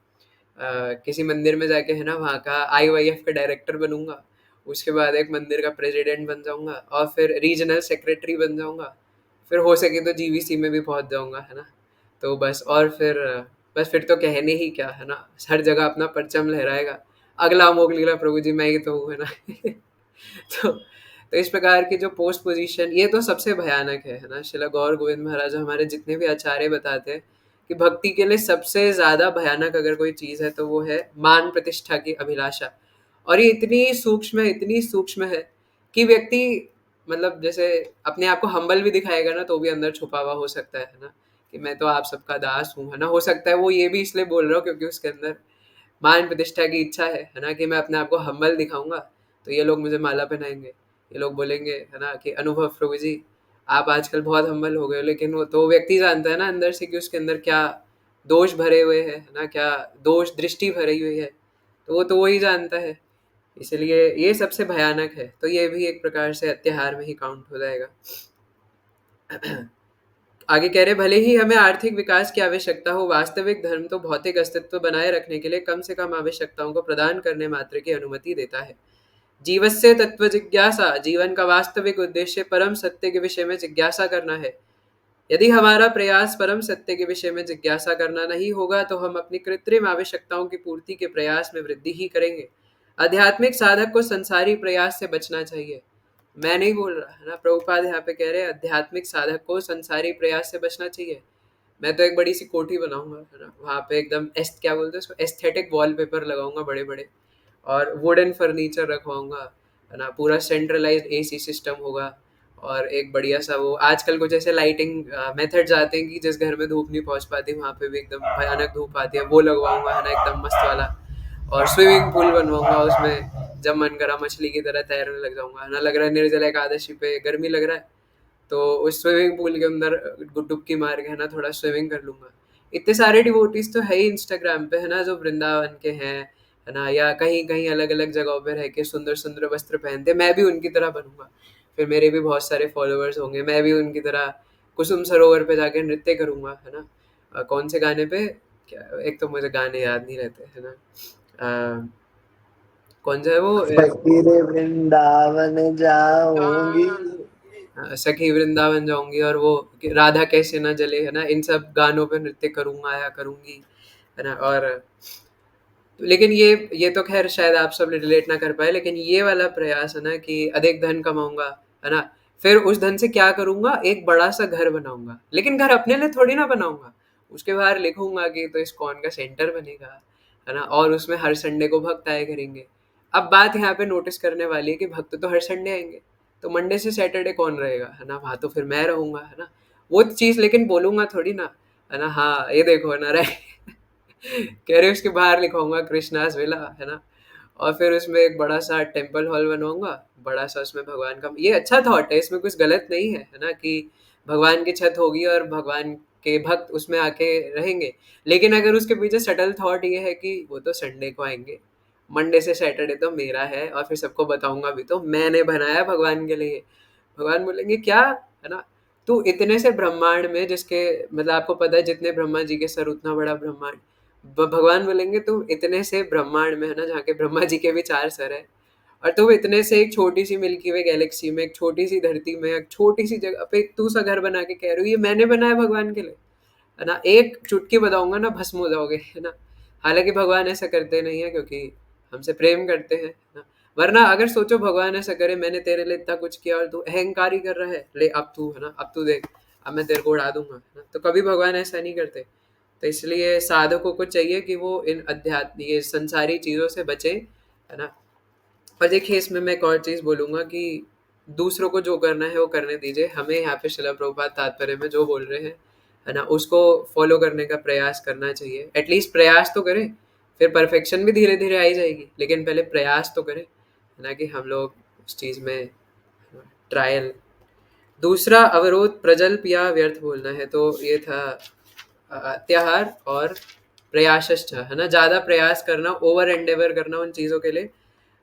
किसी मंदिर में जाके, है ना, वहाँ का आईवाईएफ का डायरेक्टर बनूंगा, उसके बाद एक मंदिर का प्रेसिडेंट बन जाऊंगा, और फिर रीजनल सेक्रेटरी बन जाऊंगा, फिर हो सके तो जीवीसी में भी पहुंच जाऊंगा, है ना। तो बस, और फिर बस फिर तो कहने ही क्या, है ना, हर जगह अपना परचम लहराएगा, अगला अमोघ लीला प्रभु जी मैं ही तो हूँ, है ना। तो इस प्रकार की जो पोस्ट पोजीशन, ये तो सबसे भयानक है ना। श्रील गौर गोविंद महाराज हमारे जितने भी आचार्य बताते हैं कि भक्ति के लिए सबसे ज्यादा भयानक अगर कोई चीज है तो वो है मान प्रतिष्ठा की अभिलाषा। और ये इतनी सूक्ष्म है, इतनी सूक्ष्म है कि व्यक्ति मतलब जैसे अपने आप को हम्बल भी दिखाएगा ना, तो भी अंदर छुपा हुआ हो सकता है ना, कि मैं तो आप सबका दास हूँ, है ना। हो सकता है वो ये भी इसलिए बोल रहा हो क्योंकि उसके अंदर मान प्रतिष्ठा की इच्छा है ना, कि मैं अपने आप को हम्बल दिखाऊंगा तो ये लोग मुझे माला पहनाएंगे, ये लोग बोलेंगे, है ना, कि अनुभव प्रभु जी आप आजकल बहुत हम्बल हो गए हो। लेकिन वो तो व्यक्ति जानता है ना अंदर से कि उसके अंदर क्या दोष भरे हुए हैं, है ना, क्या दोष दृष्टि भरी हुई है, तो वो तो वही जानता है। इसलिए ये सबसे भयानक है, तो ये भी एक प्रकार से अत्याहार में ही काउंट हो जाएगा। आगे कह रहे, भले ही हमें आर्थिक विकास की आवश्यकता हो, वास्तविक धर्म तो भौतिक अस्तित्व बनाए रखने के लिए कम से कम आवश्यकताओं को प्रदान करने मात्र की अनुमति देता है। जीवस्य तत्व जिज्ञासा, जीवन का वास्तविक उद्देश्य परम सत्य के विषय में जिज्ञासा करना है। यदि हमारा प्रयास परम सत्य के विषय में जिज्ञासा करना नहीं होगा तो हम अपनी कृत्रिम आवश्यकताओं की पूर्ति के प्रयास में वृद्धि ही करेंगे। आध्यात्मिक साधक को संसारी प्रयास से बचना चाहिए। मैं नहीं बोल रहा, है ना, प्रभुपाद यहाँ पे कह रहे हैं आध्यात्मिक साधक को संसारी प्रयास से बचना चाहिए। मैं तो एक बड़ी सी कोठी बनाऊंगा, है ना, वहाँ पे एकदम एस्ट क्या बोलते हैं उसको, एस्थेटिक वॉलपेपर लगाऊंगा बड़े बड़े, और वुडन फर्नीचर रखवाऊंगा, है ना, पूरा सेंट्रलाइज्ड एसी सिस्टम होगा, और एक बढ़िया सा वो आजकल कुछ ऐसे लाइटिंग मेथड्स आते हैं कि जिस घर में धूप नहीं पहुंच पाती वहाँ पे भी एकदम भयानक धूप आती है, वो लगवाऊंगा, है ना, एकदम मस्त वाला। और स्विमिंग पूल बनवाऊंगा, उसमें जब मन करा मछली की तरह तैरने लग जाऊंगा, है ना। लग रहा है निर्जला एकादशी पे गर्मी लग रहा है, तो उस स्विमिंग पूल के अंदर डुबकी मार के, है ना, थोड़ा स्विमिंग कर लूंगा। इतने सारे डिवोटीज तो है ही इंस्टाग्राम पे, है ना, जो वृंदावन के हैं, है ना, या कहीं कहीं अलग अलग जगहों पे रह के सुंदर सुंदर वस्त्र पहनते। मैं भी उनकी तरह बनूंगा, फिर मेरे भी बहुत सारे फॉलोअर्स होंगे, मैं भी उनकी तरह कुसुम सरोवर पे जाके नृत्य करूंगा, है ना। कौन से गाने पे, क्या, एक तो मुझे गाने याद नहीं रहते, है ना। अ, कौन सा है वो फकीर वृंदावन जाऊंगी। सखी वृंदावन जाऊंगी, और वो कि राधा कैसे ना जले, है ना, इन सब गानों पे नृत्य करूंगा या करूंगी, है ना। और लेकिन ये तो खैर शायद आप सब रिलेट ना कर पाए, लेकिन ये वाला प्रयास है ना कि अधिक धन कमाऊंगा, है ना, फिर उस धन से क्या करूंगा, एक बड़ा सा घर बनाऊंगा, लेकिन घर अपने लिए थोड़ी ना बनाऊंगा, उसके बाहर लिखूंगा कि तो इस्कॉन का सेंटर बनेगा, है ना, और उसमें हर संडे को भक्त आया करेंगे। अब बात यहाँ पे नोटिस करने वाली है कि भक्त तो हर संडे आएंगे, तो मंडे से सैटरडे कौन रहेगा, है ना, वहां तो फिर मैं रहूंगा, है ना। वो चीज लेकिन बोलूंगा थोड़ी ना, है ना, हाँ ये देखो ना रहे कह रहे उसके बाहर लिखवाऊंगा कृष्णास विला, है ना, और फिर उसमें एक बड़ा सा टेम्पल हॉल बनवाऊंगा, बड़ा सा, उसमें भगवान का, ये अच्छा थॉट है, इसमें कुछ गलत नहीं है ना, कि भगवान की छत होगी और भगवान के भक्त उसमें आके रहेंगे। लेकिन अगर उसके पीछे सटल थॉट ये है कि वो तो संडे को आएंगे, मंडे से सैटरडे तो मेरा है, और फिर सबको बताऊंगा भी तो मैंने बनाया भगवान के लिए। भगवान बोलेंगे क्या, है ना, तू इतने से ब्रह्मांड में जिसके मतलब आपको पता है जितने ब्रह्मा जी के सर उतना बड़ा ब्रह्मांड, भगवान बोलेंगे तुम इतने से ब्रह्मांड में, है ना, जहाँ के ब्रह्मा जी के भी 4 सर है, और तुम इतने से एक छोटी सी मिल्की वे गैलेक्सी में, एक छोटी सी धरती में, एक छोटी सी जगह पे तू सा घर बना के कह रहे हो ये मैंने बनाया भगवान के लिए, है ना। एक चुटकी बताऊंगा ना भस्म हो जाओगे, है ना। हालांकि भगवान ऐसा करते नहीं है क्योंकि हमसे प्रेम करते हैं, है ना। वरना अगर सोचो भगवान ऐसा करे, मैंने तेरे लिए इतना कुछ किया और तू अहंकारी कर रहा है, ले अब तू, है ना, अब तू देख, अब मैं तेरे को उड़ा दूंगा, है ना। तो कभी भगवान ऐसा नहीं करते। तो इसलिए साधकों को चाहिए कि वो इन अध्यात्म ये संसारी चीज़ों से बचे, है ना। और देखिए इसमें मैं एक और चीज़ बोलूँगा कि दूसरों को जो करना है वो करने दीजिए, हमें यहाँ पे शिला प्रभुपाद तात्पर्य में जो बोल रहे हैं, है ना, उसको फॉलो करने का प्रयास करना चाहिए। एटलीस्ट प्रयास तो करें, फिर परफेक्शन भी धीरे धीरे आ ही जाएगी, लेकिन पहले प्रयास तो करें, है ना, कि हम लोग उस चीज़ में ट्रायल। दूसरा अवरोध प्रजल्प या व्यर्थ बोलना है, तो ये था अत्याहार और प्रयासश्च, है ना, ज़्यादा प्रयास करना, ओवर एंडेवर करना उन चीज़ों के लिए।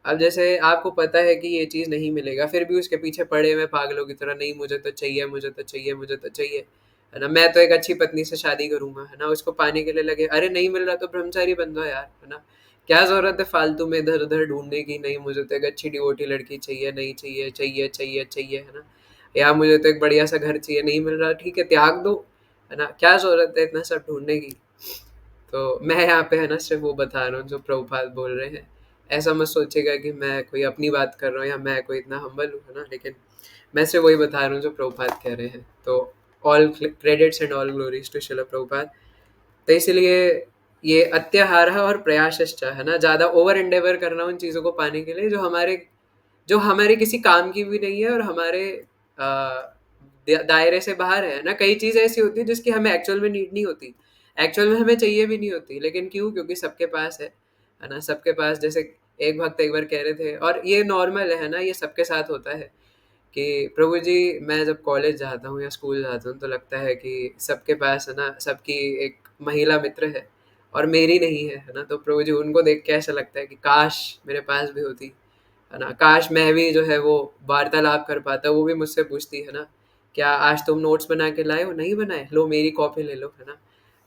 अब जैसे आपको पता है कि ये चीज़ नहीं मिलेगा, फिर भी उसके पीछे पड़े हुए पागलों की तरह, नहीं मुझे तो चाहिए, मुझे तो चाहिए, मुझे तो चाहिए, है ना। मैं तो एक अच्छी पत्नी से शादी करूंगा, है ना, उसको पाने के लिए लगे, अरे नहीं मिल रहा तो ब्रह्मचारी बन दो यार, है ना। क्या जरूरत है फालतू में इधर उधर ढूंढने की, नहीं मुझे तो एक अच्छी डिवोटी लड़की चाहिए, नहीं चाहिए, चाहिए चाहिए चाहिए, है ना। या मुझे तो एक बढ़िया सा घर चाहिए, नहीं मिल रहा, ठीक है त्याग दो, है ना, क्या जरूरत है इतना सब ढूंढने की। तो मैं यहाँ पे, है ना, सिर्फ वो बता रहा हूँ जो प्रभुपाद बोल रहे हैं। ऐसा मत सोचेगा कि मैं कोई अपनी बात कर रहा हूँ या मैं कोई इतना हम्बल हूँ, है ना, लेकिन मैं सिर्फ वही बता रहा हूँ जो प्रभुपाद कह रहे हैं। तो all credits and all glories to Srila Prabhupada. तो इसलिए ये अत्याहार और प्रयासश्च, है ना, ज़्यादा ओवर एंडेवर करना उन चीज़ों को पाने के लिए जो हमारे जो हमारे किसी काम की भी नहीं है और हमारे दायरे से बाहर है ना। कई चीज़ ऐसी होती है जिसकी हमें एक्चुअल में नीड नहीं होती, एक्चुअल में हमें चाहिए भी नहीं होती, लेकिन क्यों? क्योंकि सबके पास है ना। सबके पास, जैसे एक भक्त एक बार कह रहे थे, और ये नॉर्मल है ना, ये सबके साथ होता है कि प्रभु जी, मैं जब कॉलेज जाता हूँ या स्कूल जाता हूँ तो लगता है कि सबके पास है ना, सबकी एक महिला मित्र है और मेरी नहीं है ना। तो प्रभु जी, उनको देख के ऐसा लगता है कि काश मेरे पास भी होती, है ना। काश मैं भी जो है वो वार्तालाप कर पाता, वो भी मुझसे पूछती है ना, क्या आज तुम नोट्स बना के लाए हो? नहीं बनाए? लो मेरी कॉपी ले लो, है ना,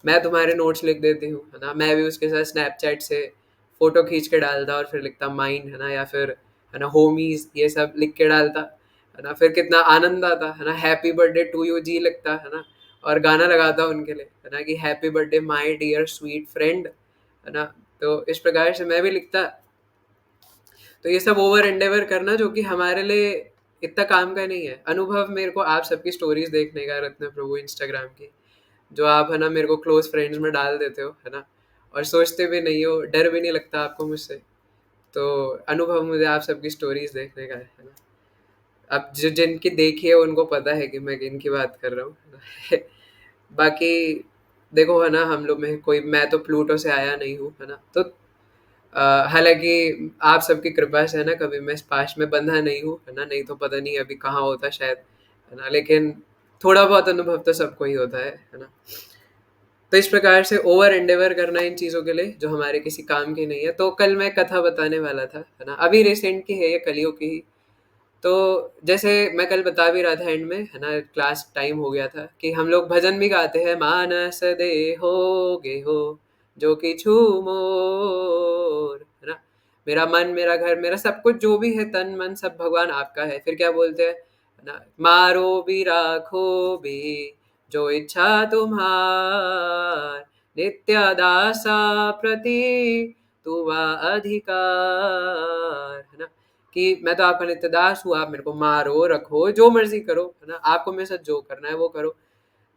मैं तुम्हारे नोट्स लिख देती हूँ, है ना। मैं भी उसके साथ स्नैपचैट से फोटो खींच के डालता और फिर लिखता माइंड, है ना, या फिर है ना होमीज, ये सब लिख के डालता, है ना। फिर कितना आनंद आता, है ना, हैप्पी बर्थडे टू यू जी लिखता, है ना, और गाना लगाता उनके लिए, है ना, कि happy birthday my dear sweet friend, है ना। तो इस प्रकार से मैं भी लिखता। तो ये सब ओवर एंडेवर करना जो कि हमारे लिए इतना काम का नहीं है। अनुभव मेरे को आप सबकी स्टोरीज देखने का रत्न प्रभु इंस्टाग्राम की, जो आप है ना मेरे को क्लोज फ्रेंड्स में डाल देते हो, है ना, और सोचते भी नहीं हो, डर भी नहीं लगता आपको मुझसे। तो अनुभव मुझे आप सबकी स्टोरीज देखने का है ना। अब जो जिनकी देखी है उनको पता है कि मैं किन की बात कर रहा हूँ, है ना। बाकी देखो, है ना, हम लोग में कोई, मैं तो प्लूटो से आया नहीं हूँ, है ना। तो हालाँकि आप सबकी कृपा से है ना, कभी मैं स्पाश में बंधा नहीं हूँ, है ना, नहीं तो पता नहीं अभी कहाँ होता शायद, है ना। लेकिन थोड़ा बहुत अनुभव तो सबको ही होता है ना। तो इस प्रकार से ओवर एंडेवर करना इन चीज़ों के लिए जो हमारे किसी काम की नहीं है। तो कल मैं कथा बताने वाला था, है ना, अभी रिसेंट की है ये, कलियों की ही। तो जैसे मैं कल बता भी रहा था एंड में, है ना, क्लास टाइम हो गया था कि हम लोग भजन भी गाते हैं, मानस दे हो गे हो जो कि छू मोर, है ना, मेरा मन मेरा घर मेरा सब कुछ जो भी है, तन मन सब भगवान आपका है। फिर क्या बोलते हैं, है ना, मारो भी राखो भी जो इच्छा तुम्हार, नित्य दासा प्रति तुवा अधिकार, है ना, कि मैं तो आपका नित्य दास हूँ, आप मेरे को मारो रखो जो मर्जी करो, है ना, आपको मेरे साथ जो करना है वो करो,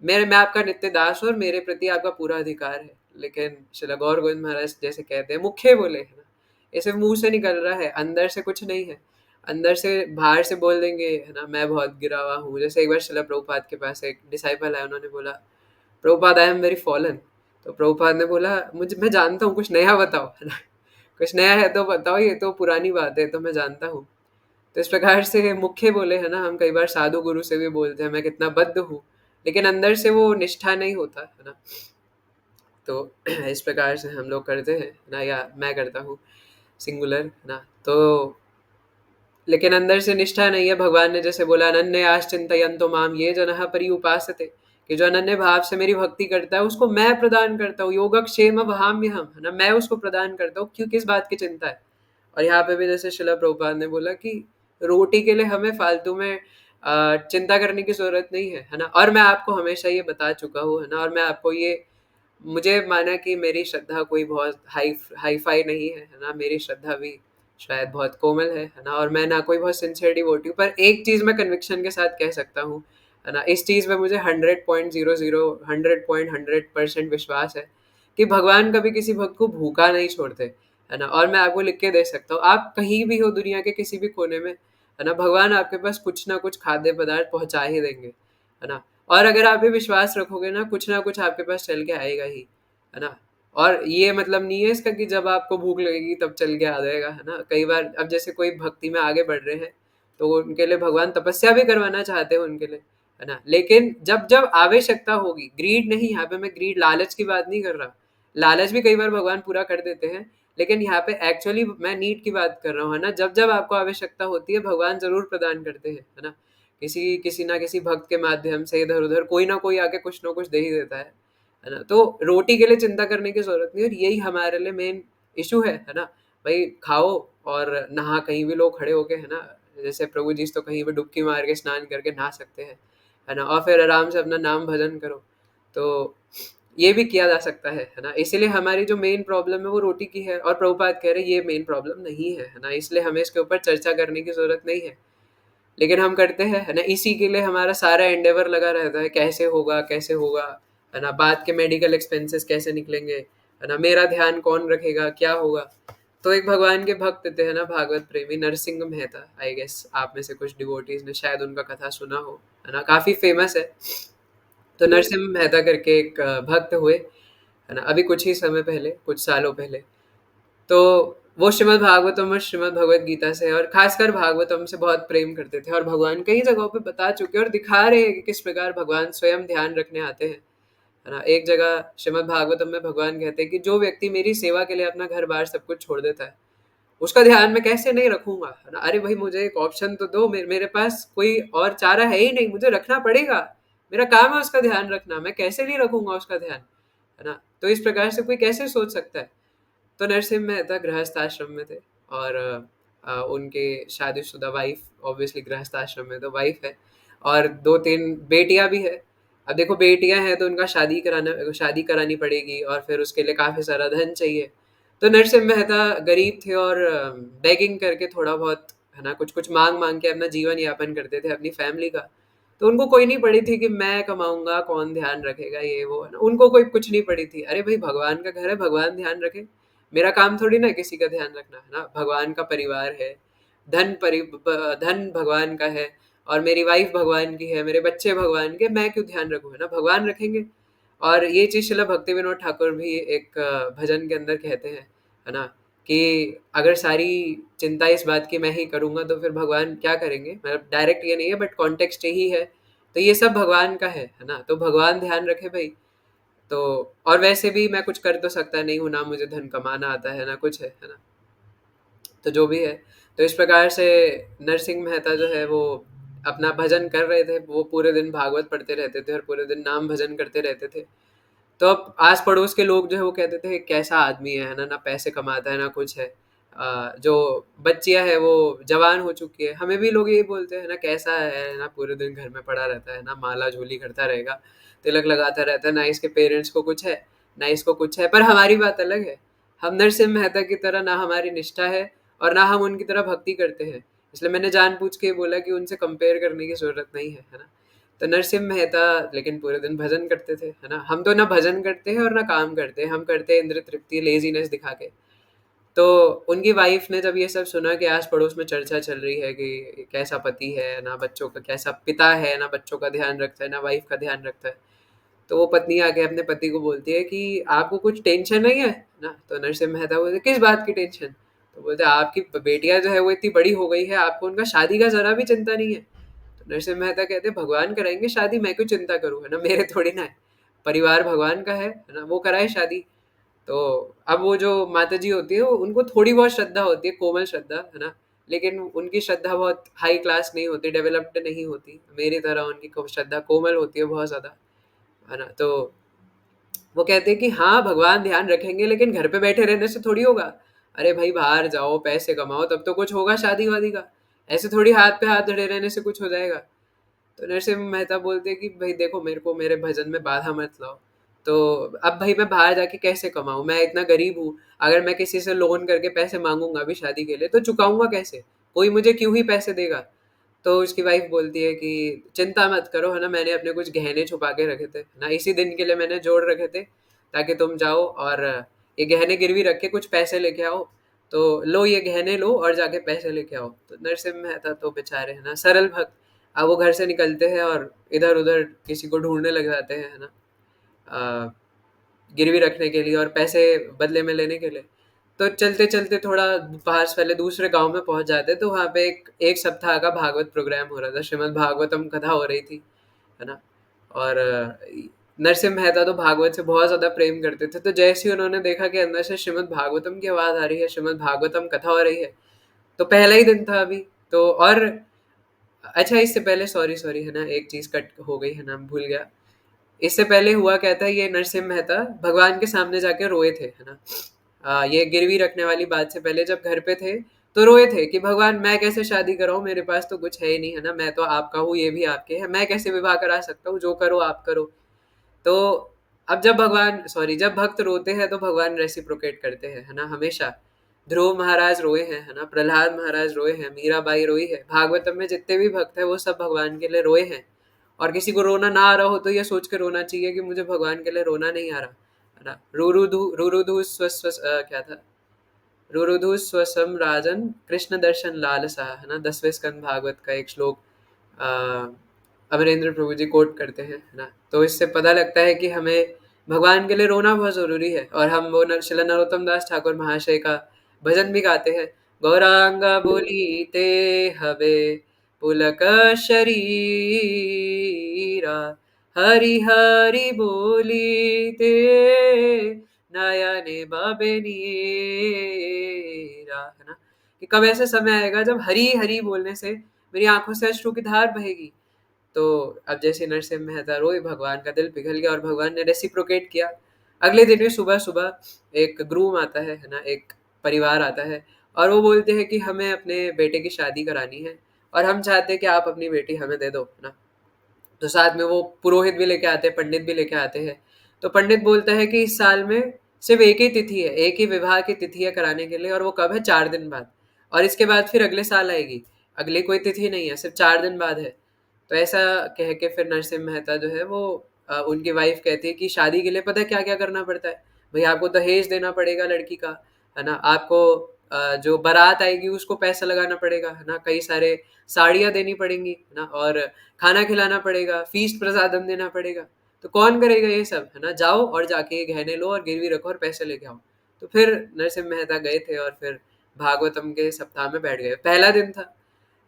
मैं आपका नित्य दास हूँ और मेरे प्रति आपका पूरा अधिकार है। लेकिन श्रील गौर गोविंद महाराज जैसे कहते हैं, मुखे बोले, है ना, ऐसे मुंह से निकल रहा है, अंदर से कुछ नहीं है। अंदर से बाहर से बोल देंगे, है ना, मैं बहुत गिरा हुआ हूँ। जैसे एक बार श्रील प्रभुपाद के पास एक डिसाइपल आया, उन्होंने बोला, Prabhupada I am very fallen. तो प्रभुपाद ने बोला, मुझे, मैं जानता हूँ, कुछ नया बताओ, है ना, कुछ नया है तो बताओ, ये तो पुरानी बात है, तो मैं जानता हूँ। तो इस प्रकार से मुख्य बोले, है ना, हम कई बार साधु गुरु से भी बोलते हैं मैं कितना बद्ध हूँ, लेकिन अंदर से वो निष्ठा नहीं होता, है ना। तो इस प्रकार से हम लोग करते हैं ना, या मैं करता हूँ सिंगुलर, है ना। तो लेकिन अंदर से निष्ठा नहीं है। भगवान ने जैसे बोला, अनन्य आश चिंतयन्तो माम ये जनः परि उपासते, कि जो अनन्य भाव से मेरी भक्ति करता है उसको मैं प्रदान करता हूँ, योगक्षेम वहाम्यहम, है ना, मैं उसको प्रदान करता हूँ। क्यों, किस बात की चिंता है? और यहाँ पे भी जैसे शिला प्रभुपाद ने बोला कि रोटी के लिए हमें फालतू में चिंता करने की जरूरत नहीं है ना। और मैं आपको हमेशा ये बता चुका हूँ, है ना, और मैं आपको ये, मुझे माना कि मेरी श्रद्धा कोई बहुत हाई फाई नहीं है ना, मेरी श्रद्धा भी शायद बहुत कोमल है ना, और मैं ना कोई बहुत सिंसियर डिवोटी हूँ। पर एक चीज़ मैं कन्विक्शन के साथ कह सकता हूँ, है ना, इस चीज़ में मुझे 100.00 100.100% विश्वास है कि भगवान कभी किसी भक्त को भूखा नहीं छोड़ते, है ना। और मैं आपको लिख के दे सकता हूँ, आप कहीं भी हो दुनिया के किसी भी कोने में, है ना, भगवान आपके पास कुछ ना कुछ खाद्य पदार्थ पहुँचा ही देंगे, है ना। और अगर आप भी विश्वास रखोगे ना कुछ आपके पास चल के आएगा ही, है ना। और ये मतलब नहीं है इसका कि जब आपको भूख लगेगी तब चल के आ जाएगा, है ना। कई बार अब जैसे कोई भक्ति में आगे बढ़ रहे हैं तो उनके लिए भगवान तपस्या भी करवाना चाहते हैं उनके लिए, है ना। लेकिन जब जब आवश्यकता होगी, ग्रीड नहीं, यहाँ पे मैं ग्रीड लालच की बात नहीं कर रहा, लालच भी कई बार भगवान पूरा कर देते हैं, लेकिन यहाँ पे एक्चुअली मैं नीड की बात कर रहा हूँ, है ना। जब जब आपको आवश्यकता होती है भगवान जरूर प्रदान करते हैं, है ना। किसी किसी ना किसी भक्त के माध्यम से इधर उधर कोई ना कोई आके कुछ ना कुछ दे ही देता है ना। तो रोटी के लिए चिंता करने की जरूरत नहीं, और यही हमारे लिए मेन इशू है ना। भाई खाओ और नहा, कहीं भी लोग खड़े होके, है ना, जैसे प्रभु जी तो कहीं भी डुबकी मार के स्नान करके नहा सकते हैं, है ना, और फिर आराम से अपना नाम भजन करो। तो ये भी किया जा सकता है ना। इसीलिए हमारी जो मेन प्रॉब्लम है वो रोटी की है, और प्रभुपाद कह रहे हैं ये मेन प्रॉब्लम नहीं है ना, इसलिए हमें इसके ऊपर चर्चा करने की जरूरत नहीं है। लेकिन हम करते हैं, है ना, इसी के लिए हमारा सारा एंडेवर लगा रहता है, कैसे होगा कैसे होगा, है ना, बाद के मेडिकल एक्सपेंसेस कैसे निकलेंगे, है ना, मेरा ध्यान कौन रखेगा, क्या होगा। तो एक भगवान के भक्त थे, है ना, भागवत प्रेमी नरसिंह मेहता। आई गेस आप में से कुछ डिवोटीज ने शायद उनका कथा सुना हो, है ना, काफी फेमस है। तो नरसिंह मेहता करके एक भक्त हुए, है ना, अभी कुछ ही समय पहले, कुछ सालों पहले। तो वो श्रीमद् भागवतम और श्रीमद् भगवत गीता से और खासकर भागवतम से बहुत प्रेम करते थे, और भगवान कई जगहों पे बता चुके हैं और दिखा रहे हैं कि किस प्रकार भगवान स्वयं ध्यान रखने आते हैं, है ना। एक जगह श्रीमद् भागवतम में भगवान कहते हैं कि जो व्यक्ति मेरी सेवा के लिए अपना घर बार सब कुछ छोड़ देता है, उसका ध्यान मैं कैसे नहीं रखूंगा, है ना। अरे भाई मुझे एक ऑप्शन तो दो, मेरे पास कोई और चारा है ही नहीं, मुझे रखना पड़ेगा, मेरा काम है उसका ध्यान रखना, मैं कैसे नहीं रखूंगा उसका ध्यान, है ना। तो इस प्रकार से कोई कैसे सोच सकता है। तो नरसिम्हा मेहता गृहस्थ आश्रम में थे, और उनके शादीशुदा वाइफ, ऑब्वियसली गृहस्थ आश्रम में तो वाइफ है, और दो तीन बेटियां भी है। अब देखो बेटियां हैं तो उनका शादी करानी पड़ेगी, और फिर उसके लिए काफी सारा धन चाहिए। तो नरसिम्हा मेहता गरीब थे, और बेगिंग करके थोड़ा बहुत, है ना, कुछ कुछ मांग मांग के अपना जीवन यापन करते थे अपनी फैमिली का। तो उनको कोई नहीं पड़ी थी कि मैं कमाऊंगा कौन ध्यान रखेगा ये वो, है ना, उनको कोई कुछ नहीं पड़ी थी। अरे भाई भगवान का घर है, भगवान ध्यान रखे, मेरा काम थोड़ी ना किसी का ध्यान रखना, है ना। भगवान का परिवार है, धन भगवान का है, और मेरी वाइफ भगवान की है, मेरे बच्चे भगवान के, मैं क्यों ध्यान रखूं, है ना, भगवान रखेंगे। और ये चीज शिला भक्ति विनोद ठाकुर भी एक भजन के अंदर कहते हैं, है ना, कि अगर सारी चिंता इस बात की मैं ही करूंगा तो फिर भगवान क्या करेंगे। मतलब डायरेक्ट ये नहीं है, बट कॉन्टेक्स्ट यही है। तो ये सब भगवान का है ना, तो भगवान ध्यान रखे भाई। तो और वैसे भी मैं कुछ कर तो सकता नहीं हूँ ना, मुझे धन कमाना आता है ना कुछ है ना। तो जो भी है, तो इस प्रकार से नरसिंह मेहता जो है वो अपना भजन कर रहे थे, वो पूरे दिन भागवत पढ़ते रहते थे और पूरे दिन नाम भजन करते रहते थे। तो अब आस पड़ोस के लोग जो है वो कहते थे कैसा आदमी है ना, ना पैसे कमाता है ना कुछ है। जो बच्चियां है वो जवान हो चुकी है, हमें भी लोग यही बोलते हैं ना, कैसा है ना, पूरे दिन घर में पड़ा रहता है ना, माला झोली करता रहेगा, तिलक लगाता रहता है ना, इसके पेरेंट्स को कुछ है ना इसको कुछ है। पर हमारी बात अलग है, हम नरसिम्हा मेहता की तरह ना हमारी निष्ठा है, और ना हम उनकी तरह भक्ति करते हैं। इसलिए मैंने जानबूझ के बोला कि उनसे कंपेयर करने की जरूरत नहीं है ना। तो नरसिम्हा मेहता लेकिन पूरे दिन भजन करते थे, है ना। हम तो ना भजन करते हैं और ना काम करते हैं, हम करते हैं इंद्र तृप्ति, लेजीनेस दिखा के। तो उनकी वाइफ ने जब ये सब सुना कि आस पड़ोस में चर्चा चल रही है कि कैसा पति है ना, बच्चों का कैसा पिता है ना, बच्चों का ध्यान रखता है ना, वाइफ का ध्यान रखता है। तो वो पत्नी आके अपने पति को बोलती है कि आपको कुछ टेंशन नहीं है ना। तो नरसिम्हा मेहता बोलते किस बात की टेंशन। तो बोलते आपकी बेटियां जो है वो इतनी बड़ी हो गई है, आपको उनका शादी का जरा भी चिंता नहीं है। तो नरसिम्हा मेहता कहते भगवान कराएंगे शादी, मैं क्यों चिंता करूँ, है ना, मेरे थोड़ी ना है, परिवार भगवान का है ना, वो कराए शादी। तो अब वो जो माता जी होती है उनको थोड़ी बहुत श्रद्धा होती है, कोमल श्रद्धा, है ना, लेकिन उनकी श्रद्धा बहुत हाई क्लास नहीं होती, डेवलप्ड नहीं होती, मेरी तरह उनकी श्रद्धा कोमल होती है बहुत ज्यादा, है ना। तो वो कहते हैं कि हाँ भगवान ध्यान रखेंगे, लेकिन घर पे बैठे रहने से थोड़ी होगा। अरे भाई बाहर जाओ, पैसे कमाओ, तब तो कुछ होगा शादी वादी का, ऐसे थोड़ी हाथ पे हाथ धरे रहने से कुछ हो जाएगा। तो नरसिम्हा मेहता बोलते हैं कि भाई देखो मेरे को मेरे भजन में बाधा मत लाओ। तो अब भाई मैं बाहर जाके कैसे कमाऊं, मैं इतना गरीब हूँ, अगर मैं किसी से लोन करके पैसे मांगूंगा अभी शादी के लिए तो चुकाऊंगा कैसे, कोई मुझे क्यों ही पैसे देगा। तो उसकी वाइफ बोलती है कि चिंता मत करो, है ना, मैंने अपने कुछ गहने छुपा के रखे थे, है ना, इसी दिन के लिए मैंने जोड़ रखे थे, ताकि तुम जाओ और ये गहने गिरवी रख के कुछ पैसे लेके आओ। तो लो ये गहने लो और जाके पैसे लेके आओ। तो नरसिम्हा मेहता तो बेचारे, है ना, सरल भक्त, अब वो घर से निकलते हैं और इधर उधर किसी को ढूंढने लग जाते हैं, है ना, गिरवी रखने के लिए और पैसे बदले में लेने के लिए। तो चलते चलते थोड़ा पास पहले दूसरे गांव में पहुंच जाते, तो वहाँ पे एक सप्ताह का भागवत प्रोग्राम हो रहा था, श्रीमद् भागवतम कथा हो रही थी, है ना। और नरसिम्हा मेहता तो भागवत से बहुत ज्यादा प्रेम करते थे, तो जैसे ही उन्होंने देखा कि अंदर से श्रीमद् भागवतम की आवाज आ रही है, श्रीमद् भागवतम कथा हो रही है, तो पहला ही दिन था अभी। तो और अच्छा इससे पहले सॉरी सॉरी, है ना, एक चीज कट हो गई, है ना, भूल गया। इससे पहले हुआ क्या था, ये नरसिम्हा मेहता भगवान के सामने जाके रोए थे, है ना। ये गिरवी रखने वाली बात से पहले जब घर पे थे तो रोए थे कि भगवान मैं कैसे शादी कराऊं, मेरे पास तो कुछ है ही नहीं, है ना, मैं तो आपका हूँ ये भी आपके है, मैं कैसे विवाह करा सकता हूँ, जो करो आप करो। तो अब जब भक्त रोते हैं तो भगवान रेसिप्रोकेट करते हैं, है ना, हमेशा। ध्रुव महाराज रोए हैं, है ना, प्रहलाद महाराज रोए हैं, मीराबाई रोई है, भागवतम में जितने भी भक्त हैं वो सब भगवान के लिए रोए हैं। और किसी को रोना ना आ रहा हो तो ये सोच के रोना चाहिए कि मुझे भगवान के लिए रोना नहीं आ रहा, है ना। रुरुधु रुरुधु स्व स्व क्या था, रुरुधु स्वसम राजन कृष्ण दर्शन लालसा, है ना, 10वें स्कंद भागवत का एक श्लोक अमरेंद्र प्रभु जी कोट करते हैं, है ना। तो इससे पता लगता है कि हमें भगवान के लिए रोना बहुत जरूरी है। और हम वो श्रील नरोत्तम दास ठाकुर महाशय का भजन भी गाते हैं, गौरांगा बोली ते हवे पुलक शरीरा, हरि हरि बोली ते नयने बबे नीरा, है ना। कि कब ऐसा समय आएगा जब हरि हरि बोलने से मेरी आंखों से अश्रु की धार बहेगी। तो अब जैसे नरसिम्हा मेहता रोए, भगवान का दिल पिघल गया और भगवान ने रेसिप्रोकेट किया। अगले दिन भी सुबह सुबह एक ग्रूम आता है ना, एक परिवार आता है और वो बोलते हैं कि हमें अपने बेटे की शादी करानी है और हम चाहते हैं कि आप अपनी बेटी हमें दे दो, है ना। तो साथ में वो पुरोहित भी लेके आते हैं, पंडित भी लेके आते हैं। तो पंडित बोलता है कि इस साल में सिर्फ एक ही तिथि है, एक ही विवाह की तिथि है कराने के लिए, और वो कब है, 4 दिन बाद। और इसके बाद फिर अगले साल आएगी, अगली कोई तिथि नहीं है, सिर्फ 4 दिन बाद है। तो ऐसा कह के फिर नरसिम्हा मेहता जो है वो उनकी वाइफ कहती है कि शादी के लिए पता है क्या क्या करना पड़ता है भाई, आपको दहेज देना पड़ेगा लड़की का, है ना, आपको जो बारात आएगी उसको पैसा लगाना पड़ेगा, है ना, कई सारे साड़ियाँ देनी पड़ेंगी, है ना, और खाना खिलाना पड़ेगा, फीस्ट प्रसादम देना पड़ेगा। तो कौन करेगा ये सब, है ना, जाओ और जाके ये गहने लो और गिरवी रखो और पैसे लेके आओ। तो फिर नरसिम्हा मेहता गए थे और फिर भागवतम के सप्ताह में बैठ गए। पहला दिन था।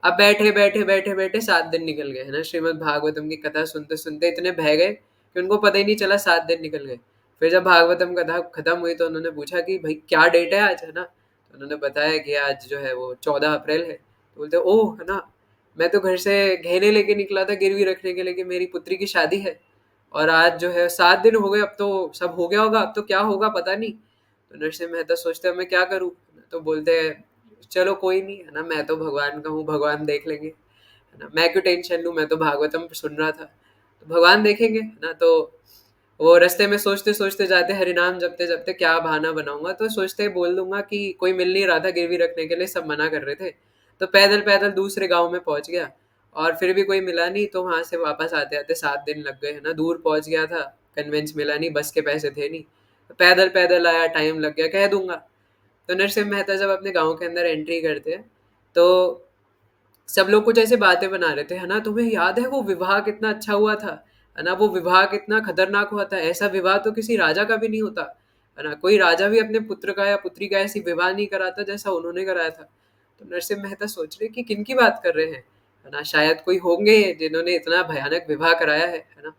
अब बैठे बैठे बैठे बैठे 7 दिन निकल गए, है ना। श्रीमद् भागवतम की कथा सुनते सुनते इतने बह गए कि उनको पता ही नहीं चला 7 दिन निकल गए। फिर जब भागवतम कथा खत्म हुई तो उन्होंने पूछा कि भाई क्या डेट है आज, है ना। तो उन्होंने बताया कि आज जो है वो 14 अप्रैल है। तो बोलते ओह, है ना, मैं तो घर से गहने लेके निकला था गिरवी रखने के लिए कि मेरी पुत्री की शादी है, और आज जो है 7 दिन हो गए, अब तो सब हो गया होगा, अब तो क्या होगा पता नहीं। तो नरसिंह मेहता सोचते हैं मैं क्या करूं। तो बोलते हैं चलो कोई नहीं, है ना, मैं तो भगवान का हूँ, भगवान देख लेंगे, है ना, मैं क्यों टेंशन लूँ, मैं तो भागवतम सुन रहा था, तो भगवान देखेंगे, है ना। तो वो रास्ते में सोचते सोचते जाते, हरिनाम जपते जपते क्या बहाना बनाऊंगा, तो सोचते बोल दूंगा कि कोई मिल नहीं रहा था गिरवी रखने के लिए, सब मना कर रहे थे। तो पैदल पैदल दूसरे गांव में पहुंच गया और फिर भी कोई मिला नहीं, तो वहां से वापस आते आते 7 दिन लग गए, है ना, दूर पहुंच गया था, कन्वेंस मिला नहीं, बस के पैसे थे नहीं, तो पैदल पैदल आया, टाइम लग गया, कह दूंगा। तो नरसिम्हा मेहता जब अपने गांव के अंदर एंट्री करते हैं तो सब लोग कुछ ऐसे बातें बना रहे थे, है ना, तुम्हें याद है वो विवाह कितना अच्छा हुआ था, है ना, वो विवाह कितना खतरनाक हुआ था, ऐसा विवाह तो किसी राजा का भी नहीं होता, है ना, कोई राजा भी अपने पुत्र का या पुत्री का ऐसी विवाह नहीं कराता जैसा उन्होंने कराया था। तो नरसिम्हा मेहता सोच रहे कि किन की बात कर रहे हैं, है ना, शायद कोई होंगे जिन्होंने इतना भयानक विवाह कराया है ना।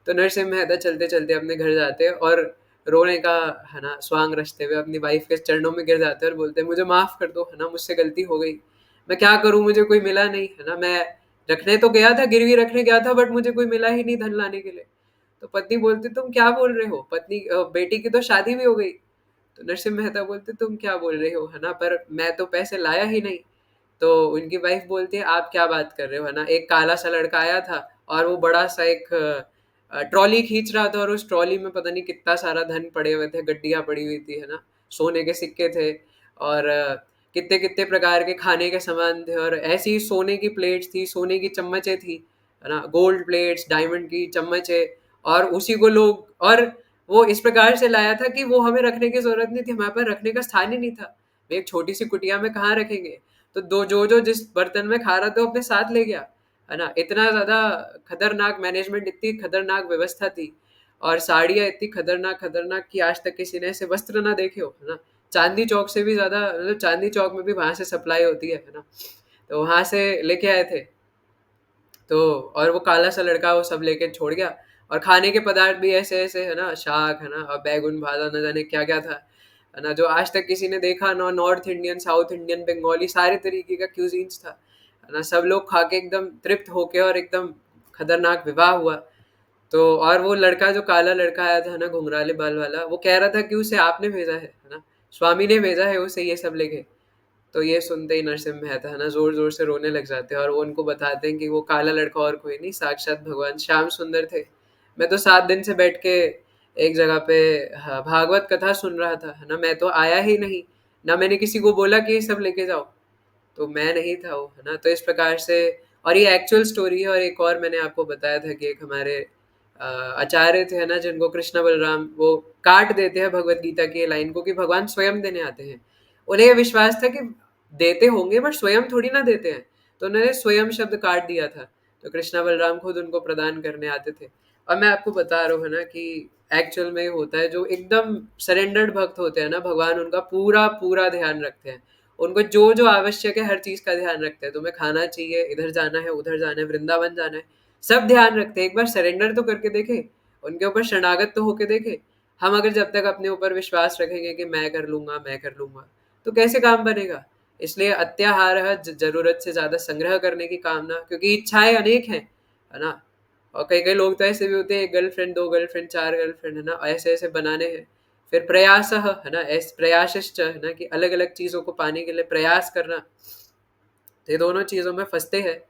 तो नरसिम्हा मेहता चलते चलते अपने घर जाते हैं और रोने का, है ना, स्वांग रचते हुए अपनी वाइफ के चरणों में गिर जाते हैं और बोलते हैं मुझे माफ कर दो, है ना, मुझसे गलती हो गई, मैं क्या करूं, मुझे कोई मिला नहीं, है ना, मैं रखने तो गया था, गिरवी रखने गया था, बट मुझे कोई मिला ही नहीं धन लाने के लिए। तो पत्नी बोलती तुम क्या बोल रहे हो, पत्नी बेटी की तो शादी भी हो गई। तो नरसिम्हा मेहता बोलते तुम क्या बोल रहे हो, है ना, पर मैं तो पैसे लाया ही नहीं। तो उनकी वाइफ बोलती है आप क्या बात कर रहे हो, है ना, एक काला सा लड़का आया था और वो बड़ा सा एक ट्रॉली खींच रहा था और उस ट्रॉली में पता नहीं कितना सारा धन पड़े हुए थे, गड्डियां पड़ी हुई थी, है ना, सोने के सिक्के थे और कितने कितने प्रकार के खाने के सामान थे, और ऐसी सोने की प्लेट्स थी, सोने की चम्मचें थी, है ना, गोल्ड प्लेट्स, डायमंड की चम्मचें, और उसी को लोग, और वो इस प्रकार से लाया था कि वो हमें रखने की जरूरत नहीं थी, हमारे पास रखने का स्थान ही नहीं था, एक छोटी सी कुटिया में कहाँ रखेंगे। तो दो जो जो जिस बर्तन में खा रहा था वो अपने साथ ले गया, है ना, इतना ज्यादा खतरनाक मैनेजमेंट, इतनी खतरनाक व्यवस्था थी, और साड़ियाँ इतनी खतरनाक खतरनाक कि आज तक किसी ने ऐसे वस्त्र ना देखे हो, है ना। चांदनी चौक से भी ज्यादा, मतलब चांदनी चौक में भी वहां से सप्लाई होती है ना, तो वहां से लेके आए थे। तो और वो काला सा लड़का वो सब लेके छोड़ गया, और खाने के पदार्थ भी ऐसे ऐसे, है ना, शाक, है ना, और बैगुन भाजा, न जाने क्या क्या था, है ना, जो आज तक किसी ने देखा ना, north Indian, south Indian, Bengali, सारे तरीके का क्यूजीन्स था, है ना, सब लोग खा के एकदम तृप्त होके, और एकदम खतरनाक विवाह हुआ। तो और वो लड़का, जो काला लड़का आया था ना, घुंघराले बाल वाला, वो कह रहा था कि उसे आपने भेजा है ना, स्वामी ने भेजा है उसे ये सब लेके। तो ये सुनते ही नरसिम्हा मेहता, है ना, जोर जोर से रोने लग जाते हैं और वो उनको बताते हैं कि वो काला लड़का और कोई नहीं, साक्षात भगवान श्याम सुंदर थे। मैं तो 7 दिन से बैठ के एक जगह पे, हाँ, भागवत कथा सुन रहा था, है ना, मैं तो आया ही नहीं, ना मैंने किसी को बोला कि ये सब लेके जाओ, तो मैं नहीं था वो, है ना। तो इस प्रकार से, और ये एक्चुअल स्टोरी है। और एक और मैंने आपको बताया था कि एक हमारे आचार्य थे, है ना, जिनको कृष्ण बलराम वो काट देते हैं भगवत गीता की लाइन को कि भगवान स्वयं देने आते हैं, उन्हें ये विश्वास था कि देते होंगे बट स्वयं थोड़ी ना देते हैं, तो उन्होंने स्वयं शब्द काट दिया था। तो कृष्णा बलराम खुद उनको प्रदान करने आते थे। और मैं आपको बता रहा हूँ है ना कि एक्चुअल में होता है, जो एकदम सरेंडर्ड भक्त होते हैं ना, भगवान उनका पूरा पूरा ध्यान रखते हैं। उनको जो जो आवश्यक है हर चीज का ध्यान रखते हैं। तुम्हें खाना चाहिए, इधर जाना है, उधर जाना है, वृंदावन जाना है, सब ध्यान रखते हैं। एक बार सरेंडर तो करके देखे, उनके ऊपर शरणागत तो होके देखे। हम अगर जब तक अपने ऊपर विश्वास रखेंगे कि मैं कर लूंगा, मैं कर लूंगा, तो कैसे काम बनेगा। इसलिए अत्याहार जरूरत से ज्यादा संग्रह करने की कामना, क्योंकि इच्छाएं अनेक हैं, है ना। और कई कई लोग तो ऐसे भी होते हैं, एक गर्लफ्रेंड, दो गर्लफ्रेंड, चार गर्लफ्रेंड, है ना, ऐसे ऐसे बनाने हैं। फिर प्रयास है ना, प्रयासश्च है ना, कि अलग अलग चीजों को पाने के लिए प्रयास करना। तो ये दोनों चीजों में फंसते हैं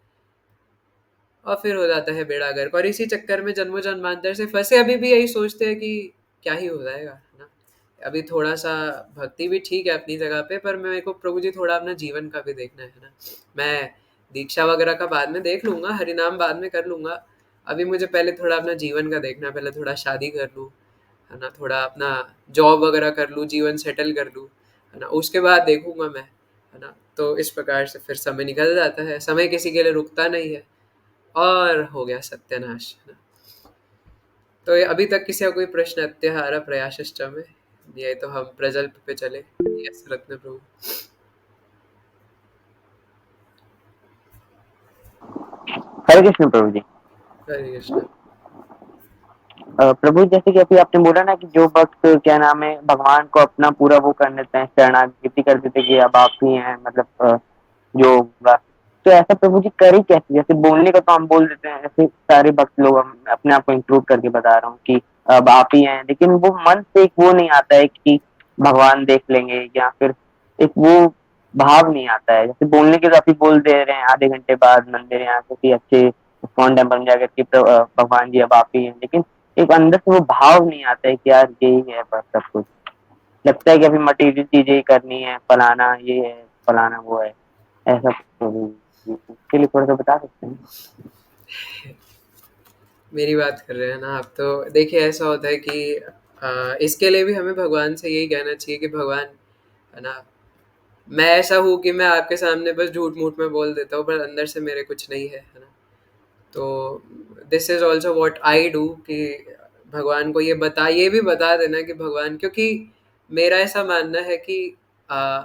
और फिर हो जाता है बेड़ा गर्क। और इसी चक्कर में जन्मों जन्मांतर से फंसे अभी भी यही सोचते हैं कि क्या ही हो जाएगा, है ना। अभी थोड़ा सा भक्ति भी ठीक है अपनी जगह पे, पर मेरे को प्रभु जी थोड़ा अपना जीवन का भी देखना है ना। मैं दीक्षा वगैरह का बाद में देख लूंगा, हरिनाम बाद में कर लूंगा। अभी मुझे पहले थोड़ा अपना जीवन का देखना है, पहले थोड़ा शादी कर लूँ, है ना, थोड़ा अपना जॉब वगैरह कर लूँ, जीवन सेटल कर लूँ, है ना, उसके बाद देखूंगा मैं, है ना। तो इस प्रकार से फिर समय निकल जाता है, समय किसी के लिए रुकता नहीं है, और हो गया सत्यानाश, है ना। तो ये अभी तक किसी का कोई प्रश्न अत्याहार प्रयासश्च में, ये तो हम प्रजल्प पे चले। यस रत्न प्रभु। हरे कृष्ण प्रभु जी। हरे कृष्ण। प्रभु जैसे कि अभी आपने बोला ना कि जो भक्त क्या नाम है भगवान को अपना पूरा वो कर देते हैं, शरणागति कर देते हैं कि अब आप ही हैं, मतलब जो होगा। तो ऐसा प्रभु जी करी कैसे, जैसे बोलने का तो हम बोल देते हैं, ऐसे सारे भक्त लोग, हम अपने आप को इंक्लूड करके बता रहा हूँ कि अब आप ही हैं, लेकिन वो मन से एक वो नहीं आता है कि भगवान देख लेंगे, या फिर एक वो भाव नहीं आता है। जैसे बोलने के तो आप ही बोल दे रहे हैं, आधे घंटे बाद मंदिर यहाँ किसी अच्छे इस्कॉन टेम्पल में जाकर कि भगवान जी अब आप ही हैं, लेकिन एक अंदर से वो भाव नहीं आता है कि यार यही है बस सब कुछ। लगता है कि अभी मटेरियल चीजें ही करनी है, फलाना ये है, फलाना वो है, ऐसा प्रभु जी इसके लिए थोड़ा सा बता सकते हैं। मेरी बात कर रहे हैं ना आप, तो देखिए ऐसा होता है कि इसके लिए भी हमें भगवान से यही कहना चाहिए कि भगवान, है ना, मैं ऐसा हूँ कि मैं आपके सामने बस झूठ मूठ में बोल देता हूँ, पर अंदर से मेरे कुछ नहीं है ना। तो this is also what I do, कि भगवान को ये भी बता देना कि भगवान, क्योंकि मेरा ऐसा मानना है कि आ,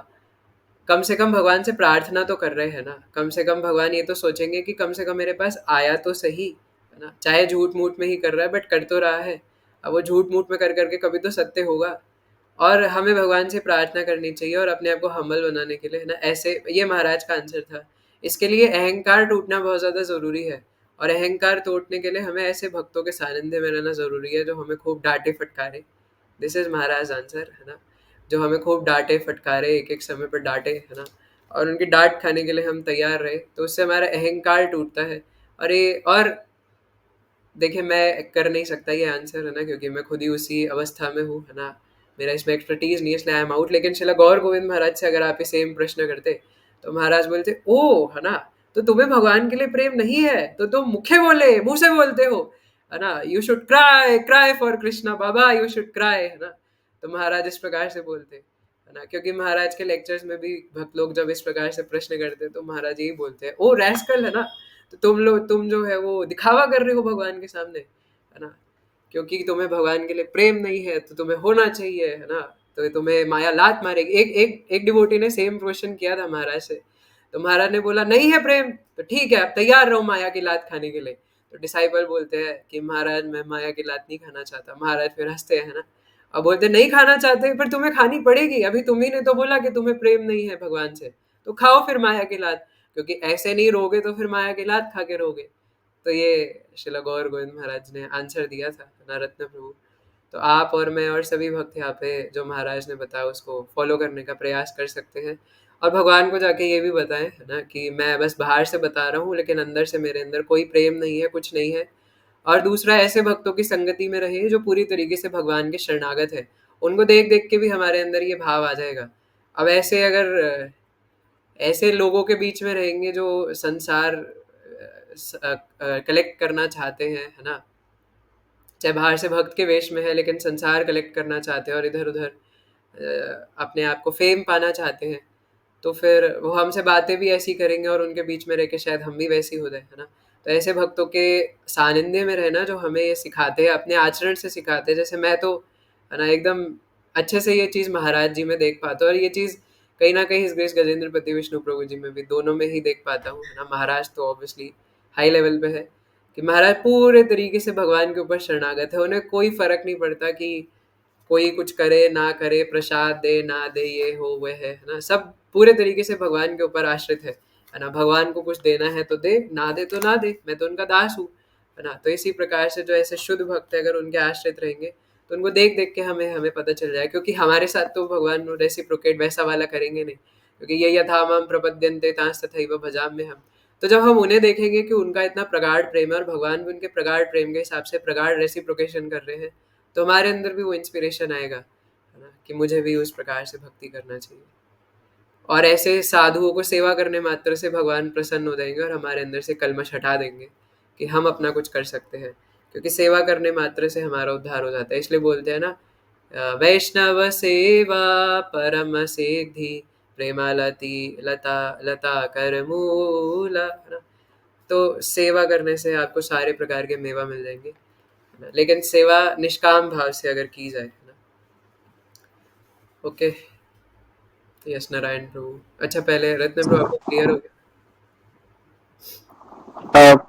कम से कम भगवान से प्रार्थना तो कर रहे हैं ना, कम से कम भगवान ये तो सोचेंगे कि कम से कम मेरे पास आया तो सही, है ना, चाहे झूठ मूठ में ही कर रहा है बट कर तो रहा है। अब वो झूठ मूठ में कर करके कभी तो सत्य होगा। और हमें भगवान से प्रार्थना करनी चाहिए और अपने आप को हम्बल बनाने के लिए, है ना, ऐसे ये महाराज का आंसर था। इसके लिए अहंकार टूटना बहुत ज़्यादा ज़रूरी है, और अहंकार तोड़ने के लिए हमें ऐसे भक्तों के सानिध्य में रहना ज़रूरी है जो हमें खूब डांटे फटकारे। दिस इज महाराज आंसर, है ना, जो हमें खूब डांटे फटकारे, एक एक समय पर डांटे, है ना, और उनकी डांट खाने के लिए हम तैयार रहे, तो उससे हमारा अहंकार टूटता है। और देखिए मैं कर नहीं सकता ये आंसर, है ना, क्योंकि मैं खुद ही उसी अवस्था में हूँ, है ना, मेरा इसमें एक्सपर्टीज नहीं है, इसलिए आई एम आउट। लेकिन शिला गौर गोविंद महाराज से अगर आप ये सेम प्रश्न करते, तो महाराज बोलते, ओ, है ना, तो तुम्हें भगवान के लिए प्रेम नहीं है तो तुम मुखे बोले, मुंह से बोलते हो, है ना, you should cry, cry for Krishna Baba, you should cry, है ना। तो महाराज इस प्रकार से बोलते, है ना, क्योंकि महाराज के लेक्चर्स में भी भक्त लोग जब इस प्रकार से प्रश्न करते तो महाराज यही बोलते हैं, ओ रैस्कल, है ना, तो तुम जो है वो दिखावा कर रहे हो भगवान के सामने, है ना, क्योंकि तुम्हें भगवान के लिए प्रेम नहीं है तो तुम्हें होना चाहिए, है ना, तो तुम्हें माया लात मारेगी। एक एक एक डिवोटी ने सेम क्वेश्चन किया था महाराज से, तो महाराज ने बोला नहीं है प्रेम तो ठीक है, आप तैयार रहो माया की लात खाने के लिए। तो डिसाइपल बोलते हैं कि महाराज मैं माया की लात नहीं खाना चाहता। महाराज फिर हंसते हैं, है ना, अब बोलते नहीं खाना चाहते पर तुम्हें खानी पड़ेगी, अभी तुम्ही ने तो बोला कि तुम्हें प्रेम नहीं है भगवान से, तो खाओ फिर माया की लात, क्योंकि ऐसे नहीं रोगे तो फिर माया की लात खा के रोगे। तो ये शिला गौर गोविंद महाराज ने आंसर दिया था ना, रत्न प्रभु। तो आप और मैं और सभी भक्त यहाँ पे जो महाराज ने बताया उसको फॉलो करने का प्रयास कर सकते हैं, और भगवान को जाके ये भी बताएं, है ना, कि मैं बस बाहर से बता रहा हूँ लेकिन अंदर से मेरे अंदर कोई प्रेम नहीं है, कुछ नहीं है। और दूसरा, ऐसे भक्तों की संगति में रहे जो पूरी तरीके से भगवान के शरणागत है, उनको देख देख के भी हमारे अंदर ये भाव आ जाएगा। अब ऐसे अगर ऐसे लोगों के बीच में रहेंगे जो संसार कलेक्ट करना चाहते हैं, है ना, चाहे बाहर से भक्त के वेश में है लेकिन संसार कलेक्ट करना चाहते हैं और इधर उधर, अपने आप को फेम पाना चाहते हैं, तो फिर वो हमसे बातें भी ऐसी करेंगे और उनके बीच में रह के शायद हम भी वैसे ही हो जाए, है ना? तो ऐसे भक्तों के सानिध्य में रहना जो हमें ये सिखाते हैं, अपने आचरण से सिखाते हैं। जैसे मैं तो, है ना, एकदम अच्छे से ये चीज़ महाराज जी में देख पाता हूँ, और ये चीज़ कहीं न कहीं इस ग्रेस गजेंद्रपति विष्णु प्रभु जी में भी, दोनों में ही देख पाता हूँ, है ना? महाराज तो ऑब्वियसली हाई लेवल पे है कि महाराज पूरे तरीके से भगवान के ऊपर शरणागत है। उन्हें कोई फ़र्क नहीं पड़ता कि कोई कुछ करे ना करे, प्रसाद दे ना दे, ये हो वो है ना? सब पूरे तरीके से भगवान के ऊपर आश्रित है ना? भगवान को कुछ देना है तो दे, ना दे तो ना दे, मैं तो उनका दास हूँ, है ना? तो इसी प्रकार से जो ऐसे शुद्ध भक्त है, अगर उनके आश्रित रहेंगे तो उनको देख देख के हमें हमें पता चल जाए, क्योंकि हमारे साथ तो भगवान रेसिप्रोकेट वैसा वाला करेंगे नहीं, क्योंकि ये यथा माम प्रपद्यन्ते तांस तथैव भजाम्य हम। तो जब हम उन्हें देखेंगे कि उनका इतना प्रगाढ़ प्रेम है और भगवान भी उनके प्रगाढ़ प्रेम के हिसाब से प्रगाढ़ रेसिप्रोकेशन कर रहे हैं, तो हमारे अंदर भी वो इंस्पिरेशन आएगा, है ना, कि मुझे भी उस प्रकार से भक्ति करना चाहिए। और ऐसे साधुओं को सेवा करने मात्र से भगवान प्रसन्न हो जाएंगे और हमारे अंदर से कलमश हटा देंगे कि हम अपना कुछ कर सकते हैं, क्योंकि सेवा करने मात्र से हमारा उद्धार हो जाता है। इसलिए बोलते हैं ना, वैष्णव सेवा परम सिद्धि, प्रेमालती लता लता कर मूला, है ना? तो सेवा करने से आपको सारे प्रकार के मेवा मिल जाएंगे, है ना? लेकिन सेवा निष्काम भाव से अगर की जाए, है ना? ओके। यस नारायण प्रभु। अच्छा, पहले रत्न प्रभु आपको क्लियर हो गया?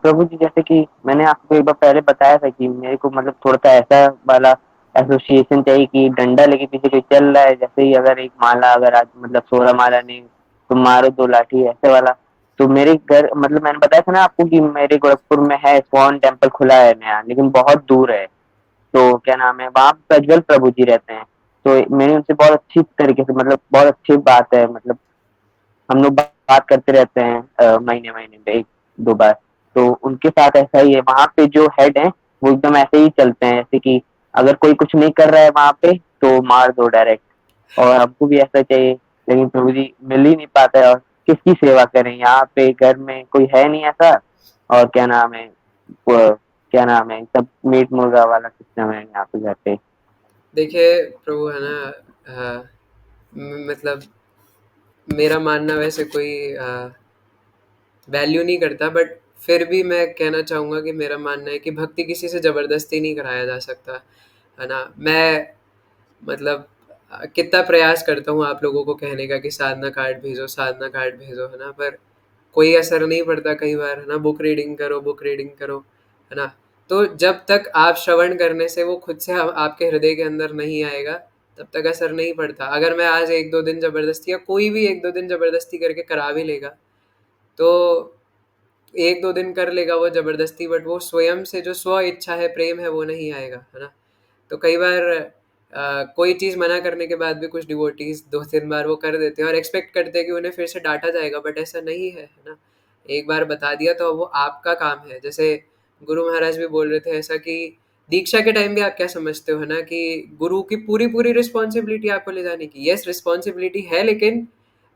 प्रभु जी, जैसे कि मैंने आपको एक बार पहले बताया था कि मेरे को मतलब थोड़ा सा ऐसा वाला एसोसिएशन चाहिए कि डंडा लेके पीछे कोई चल रहा है, जैसे ही अगर एक माला, अगर आज मतलब 16 माला नहीं तो मारो 2 लाठी, ऐसे वाला। तो मेरे घर मतलब मैंने बताया था ना आपको कि मेरे गोरखपुर में है इस्कॉन टेम्पल, खुला है नया, लेकिन बहुत दूर है। तो क्या नाम है, वहाँ प्रज्वल प्रभु जी रहते हैं। तो मैंने उनसे बहुत अच्छी तरीके से, मतलब बहुत अच्छी बात है, मतलब हम लोग बात करते रहते हैं महीने महीने में 1-2 बार। तो उनके साथ ऐसा ही है, वहाँ पे जो हेड है वो एकदम ऐसे ही चलते हैं, जैसे कि अगर कोई कुछ नहीं कर रहा है वहाँ पे तो मार दो डायरेक्ट। और हमको भी ऐसा चाहिए, लेकिन प्रभु जी मिल ही नहीं पाता है, और किसकी सेवा करें, यहाँ पे घर में कोई है नहीं ऐसा। और क्या नाम है, क्या नाम है, सब मीट मुर्गा वाला सिस्टम है यहाँ पे घर पे। देखिए प्रभु, है ना, मतलब मेरा मानना वैसे कोई वैल्यू नहीं करता, बट फिर भी मैं कहना चाहूँगा कि मेरा मानना है कि भक्ति किसी से ज़बरदस्ती नहीं कराया जा सकता, है ना? मैं मतलब कितना प्रयास करता हूँ आप लोगों को कहने का कि साधना कार्ड भेजो, साधना कार्ड भेजो, है ना? पर कोई असर नहीं पड़ता कई बार, है ना? बुक रीडिंग करो, बुक रीडिंग करो, है ना? तो जब तक आप श्रवण करने से वो खुद से आपके हृदय के अंदर नहीं आएगा, तब तक असर नहीं पड़ता। अगर मैं आज 1-2 दिन ज़बरदस्ती, या कोई भी 1-2 दिन ज़बरदस्ती करके करा भी लेगा, तो 1-2 दिन कर लेगा वो ज़बरदस्ती, बट वो स्वयं से जो स्व इच्छा है, प्रेम है, वो नहीं आएगा, है ना? तो कई बार कोई चीज़ मना करने के बाद भी कुछ डिवोटीज़ 2-3 बार वो कर देते हैं और एक्सपेक्ट करते हैं कि उन्हें फिर से डाँटा जाएगा, बट ऐसा नहीं है, है ना? एक बार बता दिया तो वो आपका काम है। जैसे गुरु महाराज भी बोल रहे थे ऐसा कि दीक्षा के टाइम भी आप क्या समझते हो, है ना, कि गुरु की पूरी-पूरी रिस्पॉन्सिबिलिटी आपको ले जाने की। येस, रिस्पॉन्सिबिलिटी है, लेकिन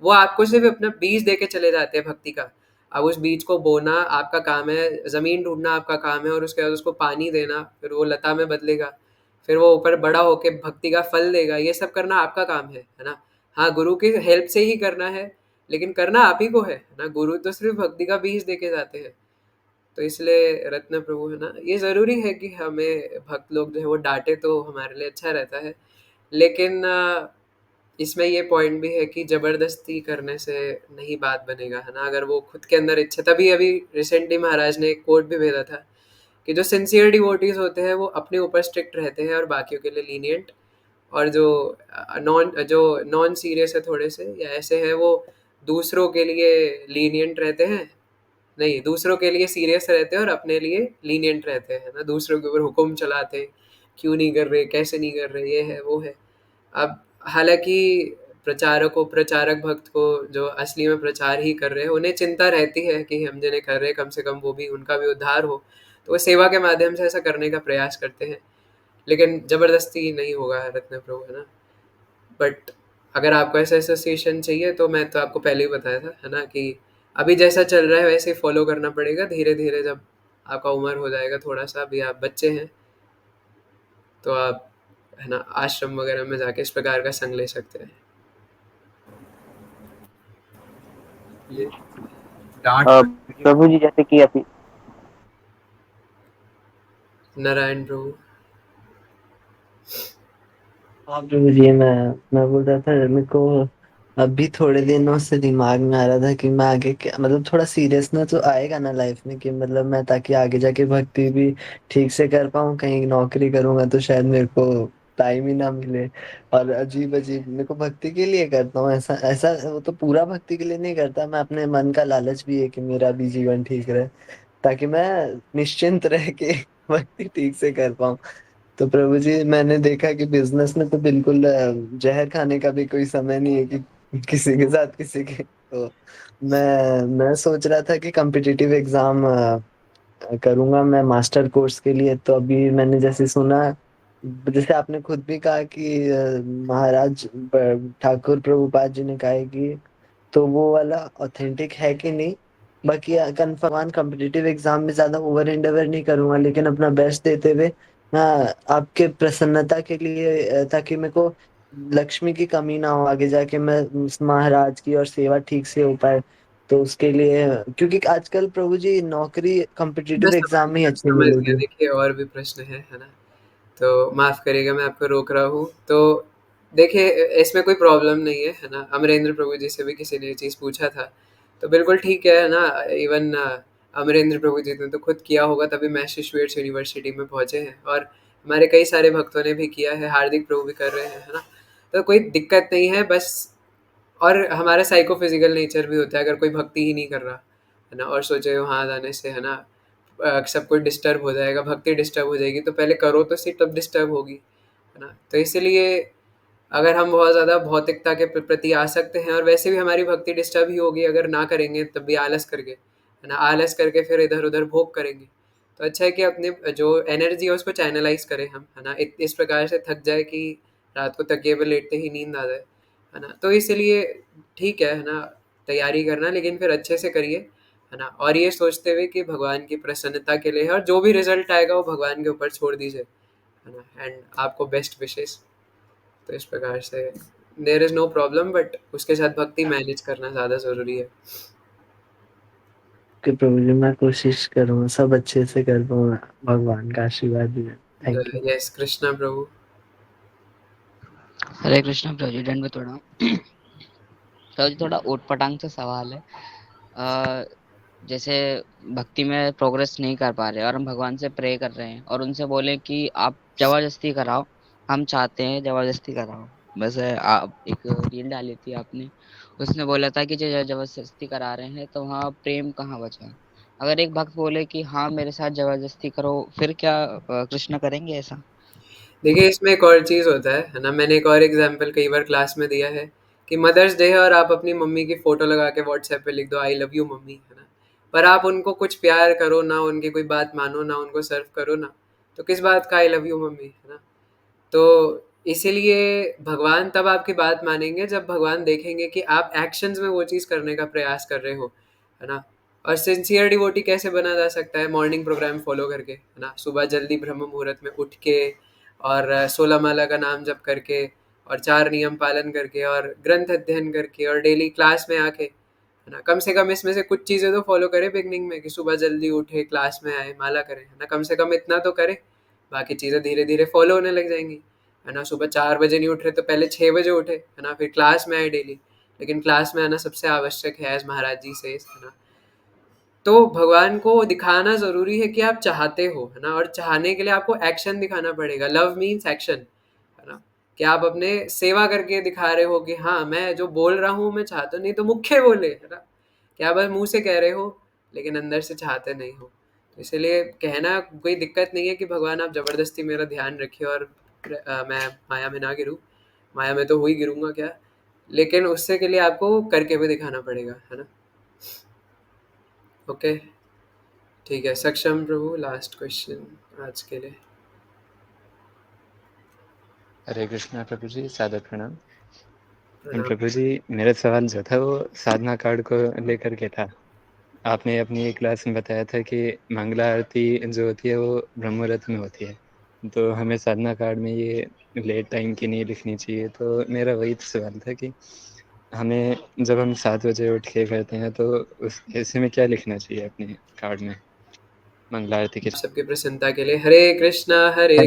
वो आपको सिर्फ़ अपना बीज दे के चले जाते हैं भक्ति का। अब उस बीज को बोना आपका काम है, ज़मीन ढूँढना आपका काम है, और उसके बाद उसको पानी देना, फिर वो लता में बदलेगा, फिर वो ऊपर बड़ा होके भक्ति का फल देगा। ये सब करना आपका काम है ना? हाँ, गुरु की हेल्प से ही करना है, लेकिन करना आप ही को है ना? गुरु तो सिर्फ़ भक्ति का बीज देके जाते हैं। तो इसलिए रत्न प्रभु, है ना, ये ज़रूरी है कि हमें भक्त लोग जो है वो डाँटे तो हमारे लिए अच्छा रहता है। लेकिन इसमें ये पॉइंट भी है कि ज़बरदस्ती करने से नहीं बात बनेगा, है ना? अगर वो खुद के अंदर इच्छा, तभी अभी रिसेंटली महाराज ने एक कोट भी भेजा था कि जो सिंसियर डिवोटीज़ होते हैं वो अपने ऊपर स्ट्रिक्ट रहते हैं और बाकियों के लिए लीनिएंट, और जो नॉन सीरियस है थोड़े से या ऐसे हैं, वो दूसरों के लिए लीनिएंट रहते हैं, नहीं, दूसरों के लिए सीरियस रहते हैं और अपने लिए लीनिएंट रहते हैं, ना? दूसरों के ऊपर हुक्म चलाते हैं, क्यों नहीं कर रहे, कैसे नहीं कर रहे, ये है, वो है। अब हालाँकि प्रचारक भक्त को जो असली में प्रचार ही कर रहे हैं, उन्हें चिंता रहती है कि हम जिन्हें कर रहे हैं, कम से कम वो भी, उनका भी उद्धार हो। तो वो सेवा के माध्यम से ऐसा करने का प्रयास करते हैं, लेकिन ज़बरदस्ती नहीं होगा रत्न प्रभु, है ना? बट अगर आपको ऐसा एसोसिएशन चाहिए तो मैं तो आपको पहले ही बताया था, है ना, कि अभी जैसा चल रहा है वैसे ही फॉलो करना पड़ेगा। धीरे-धीरे जब आपका उम्र हो जाएगा थोड़ा-सा, अभी आप बच्चे हैं, तो आप है ना आश्रम वगैरह में जाके इस प्रकार का संग ले सकते हैं। ये डांट प्रभु जी जैसे कि अभी नारायण प्रभु। हाँ प्रभु जी, मैं बोल रहा था मेरे को अभी थोड़े दिनों से दिमाग में आ रहा था कि मैं आगे मतलब थोड़ा सीरियसनेस तो आएगा ना लाइफ में, कि मतलब मैं ताकि आगे जाके भक्ति भी ठीक से कर पाऊँ। कहीं नौकरी करूंगा तो शायद मेरे को टाइम ही ना मिले, और अजीब अजीब मेरे को भक्ति के लिए करता हूँ ऐसा ऐसा। वो तो पूरा भक्ति के लिए नहीं करता मैं, अपने मन का लालच भी है कि मेरा भी जीवन ठीक रहे, ताकि मैं निश्चिंत रह के भक्ति ठीक से कर पाऊँ। तो प्रभु जी, मैंने देखा कि बिजनेस में तो बिल्कुल जहर खाने का भी कोई समय नहीं है कि किसी के साथ किसी के। तो मैं सोच रहा था कि कॉम्पिटिटिव एग्जाम करूंगा मैं मास्टर कोर्स के लिए। तो अभी मैंने जैसे सुना, जैसे आपने खुद भी कहा कि महाराज ठाकुर प्रभुपाद जी ने कहा है कि, तो वो वाला ऑथेंटिक है कि नहीं। बाकी कंफर्म कॉम्पिटिटिव एग्जाम में ज्यादा ओवर एंडेवर नहीं करूंगा, लेकिन अपना बेस्ट देते हुए मैं आपके प्रसन्नता के लिए ताकि मेरे को लक्ष्मी की कमी ना हो आगे जाके, मैं उस महाराज की और सेवा ठीक से हो पाए। तो उसके लिए, क्योंकि आजकल प्रभु जी नौकरी मैं कॉम्पिटिटिव समझ एग्जाम में ही गया, अच्छी समझ गया। मिलेगी। देखिए और भी प्रश्न है ना? तो माफ़ करिएगा मैं आपको रोक रहा हूँ। तो देखिए इसमें कोई प्रॉब्लम नहीं है ना? अमरेंद्र प्रभु जी से भी किसी ने ये चीज़ पूछा था, तो बिल्कुल ठीक है ना? इवन अमरेंद्र प्रभु जी ने तो खुद किया होगा तभी मैसेच्यूसेट्स यूनिवर्सिटी में पहुँचे हैं, और हमारे कई सारे भक्तों ने भी किया है, हार्दिक प्रभु भी कर रहे हैं, है ना? तो कोई दिक्कत नहीं है बस। और हमारा साइकोफिजिकल नेचर भी होता है, अगर कोई भक्ति ही नहीं कर रहा है ना और सोचे वहाँ जाने से है ना सब कुछ डिस्टर्ब हो जाएगा, भक्ति डिस्टर्ब हो जाएगी, तो पहले करो तो सही, तब डिस्टर्ब होगी, है ना? तो इसीलिए अगर हम बहुत ज़्यादा भौतिकता के प्रति आ सकते हैं, और वैसे भी हमारी भक्ति डिस्टर्ब ही होगी अगर ना करेंगे तब भी आलस करके, है ना? आलस करके फिर इधर उधर भोग करेंगे। तो अच्छा है कि अपने जो एनर्जी है उसको चैनलाइज करें हम, है ना? इस प्रकार से थक जाए कि रात को तकिए पर लेटते ही नींद आ जाए, है ना? तो इसीलिए ठीक है ना? तैयारी करना, लेकिन फिर अच्छे से करिए, है ना? और ये सोचते हुए कि भगवान की प्रसन्नता के लिए है, और जो भी रिजल्ट आएगा वो भगवान के ऊपर छोड़ दीजिए, है ना? एंड आपको बेस्ट विशेस। तो इस प्रकार से there is no problem, but उसके साथ भक्ति मैनेज करना ज़्यादा ज़रूरी है। कि प्रभु जी मैं कोशिश करूँ सब अच्छे से कर पाऊँ, भगवान का आशीर्वाद दिए। Thank you. यस कृष्णा प्रभु। हरे कृष्ण प्रभु जी, दंड प्रणाम। प्रभु जी थोड़ा ऊटपटांग से सवाल है। जैसे भक्ति में प्रोग्रेस नहीं कर पा रहे और हम भगवान से प्रे कर रहे हैं और उनसे बोले कि आप जबरदस्ती कराओ, हम चाहते हैं जबरदस्ती कराओ। वैसे आप एक रील डाली थी आपने, उसने बोला था कि जो जबरदस्ती करा रहे हैं तो वहाँ प्रेम कहाँ बचा। अगर एक भक्त बोले कि हाँ मेरे साथ जबरदस्ती करो, फिर क्या कृष्ण करेंगे ऐसा? देखिए इसमें एक और चीज़ होता है ना? मैंने एक और एग्जांपल कई बार क्लास में दिया है कि मदर्स डे है और आप अपनी मम्मी की फ़ोटो लगा के व्हाट्सएप पे लिख दो आई लव यू मम्मी, है ना? पर आप उनको कुछ प्यार करो ना, उनकी कोई बात मानो ना, उनको सर्व करो ना, तो किस बात का आई लव यू मम्मी, है ना? तो इसीलिए भगवान तब आपकी बात मानेंगे जब भगवान देखेंगे कि आप एक्शंस में वो चीज़ करने का प्रयास कर रहे हो, है ना? और सिंसियर डिवोटी कैसे बना जा सकता है? मॉर्निंग प्रोग्राम फॉलो करके, है ना? सुबह जल्दी ब्रह्म मुहूर्त में उठ के, और 16 माला का नाम जप करके, और 4 नियम पालन करके, और ग्रंथ अध्ययन करके, और डेली क्लास में आके, है ना? कम से कम इसमें से कुछ चीज़ें तो फॉलो करें बिगनिंग में, कि सुबह जल्दी उठे, क्लास में आए, माला करें, है ना? कम से कम इतना तो करें, बाकी चीज़ें धीरे धीरे फॉलो होने लग जाएंगी, है ना? सुबह 4 बजे नहीं उठ रहे तो पहले 6 बजे उठे, है ना? फिर क्लास में आए डेली, लेकिन क्लास में आना सबसे आवश्यक है, एज महाराज जी से, है ना? तो भगवान को दिखाना ज़रूरी है कि आप चाहते हो, है ना? और चाहने के लिए आपको एक्शन दिखाना पड़ेगा। लव मीन्स एक्शन, है ना? कि आप अपने सेवा करके दिखा रहे हो कि हाँ, मैं जो बोल रहा हूँ मैं चाहता हूँ, नहीं तो मुख्य बोले, है ना? कि आप बस मुँह से कह रहे हो लेकिन अंदर से चाहते नहीं हो। तो इसीलिए कहना कोई दिक्कत नहीं है कि भगवान आप ज़बरदस्ती मेरा ध्यान रखिए और मैं माया में ना गिरूँ। माया में तो हुई गिरूँगा क्या? लेकिन उससे के लिए आपको करके भी दिखाना पड़ेगा, है ना? ओके। ठीक है, सक्षम प्रभु लास्ट क्वेश्चन आज के लिए। हरे कृष्णा प्रभु जी, सादर प्रणाम। प्रणाम। प्रभु जी मेरा सवाल जो था वो साधना कार्ड को लेकर के था। आपने अपनी एक क्लास में बताया था कि मंगला आरती जो होती है वो ब्रह्म मुहूर्त में होती है, तो हमें साधना कार्ड में ये लेट टाइम की नहीं लिखनी चाहिए। तो मेरा वही सवाल था कि हमें जब हम 7 बजे उठ के करते हैं तो उस ऐसे में क्या लिखना चाहिए अपने कार्ड में मंगला आरती के? सबकी प्रसन्नता के लिए हरे कृष्णा हरे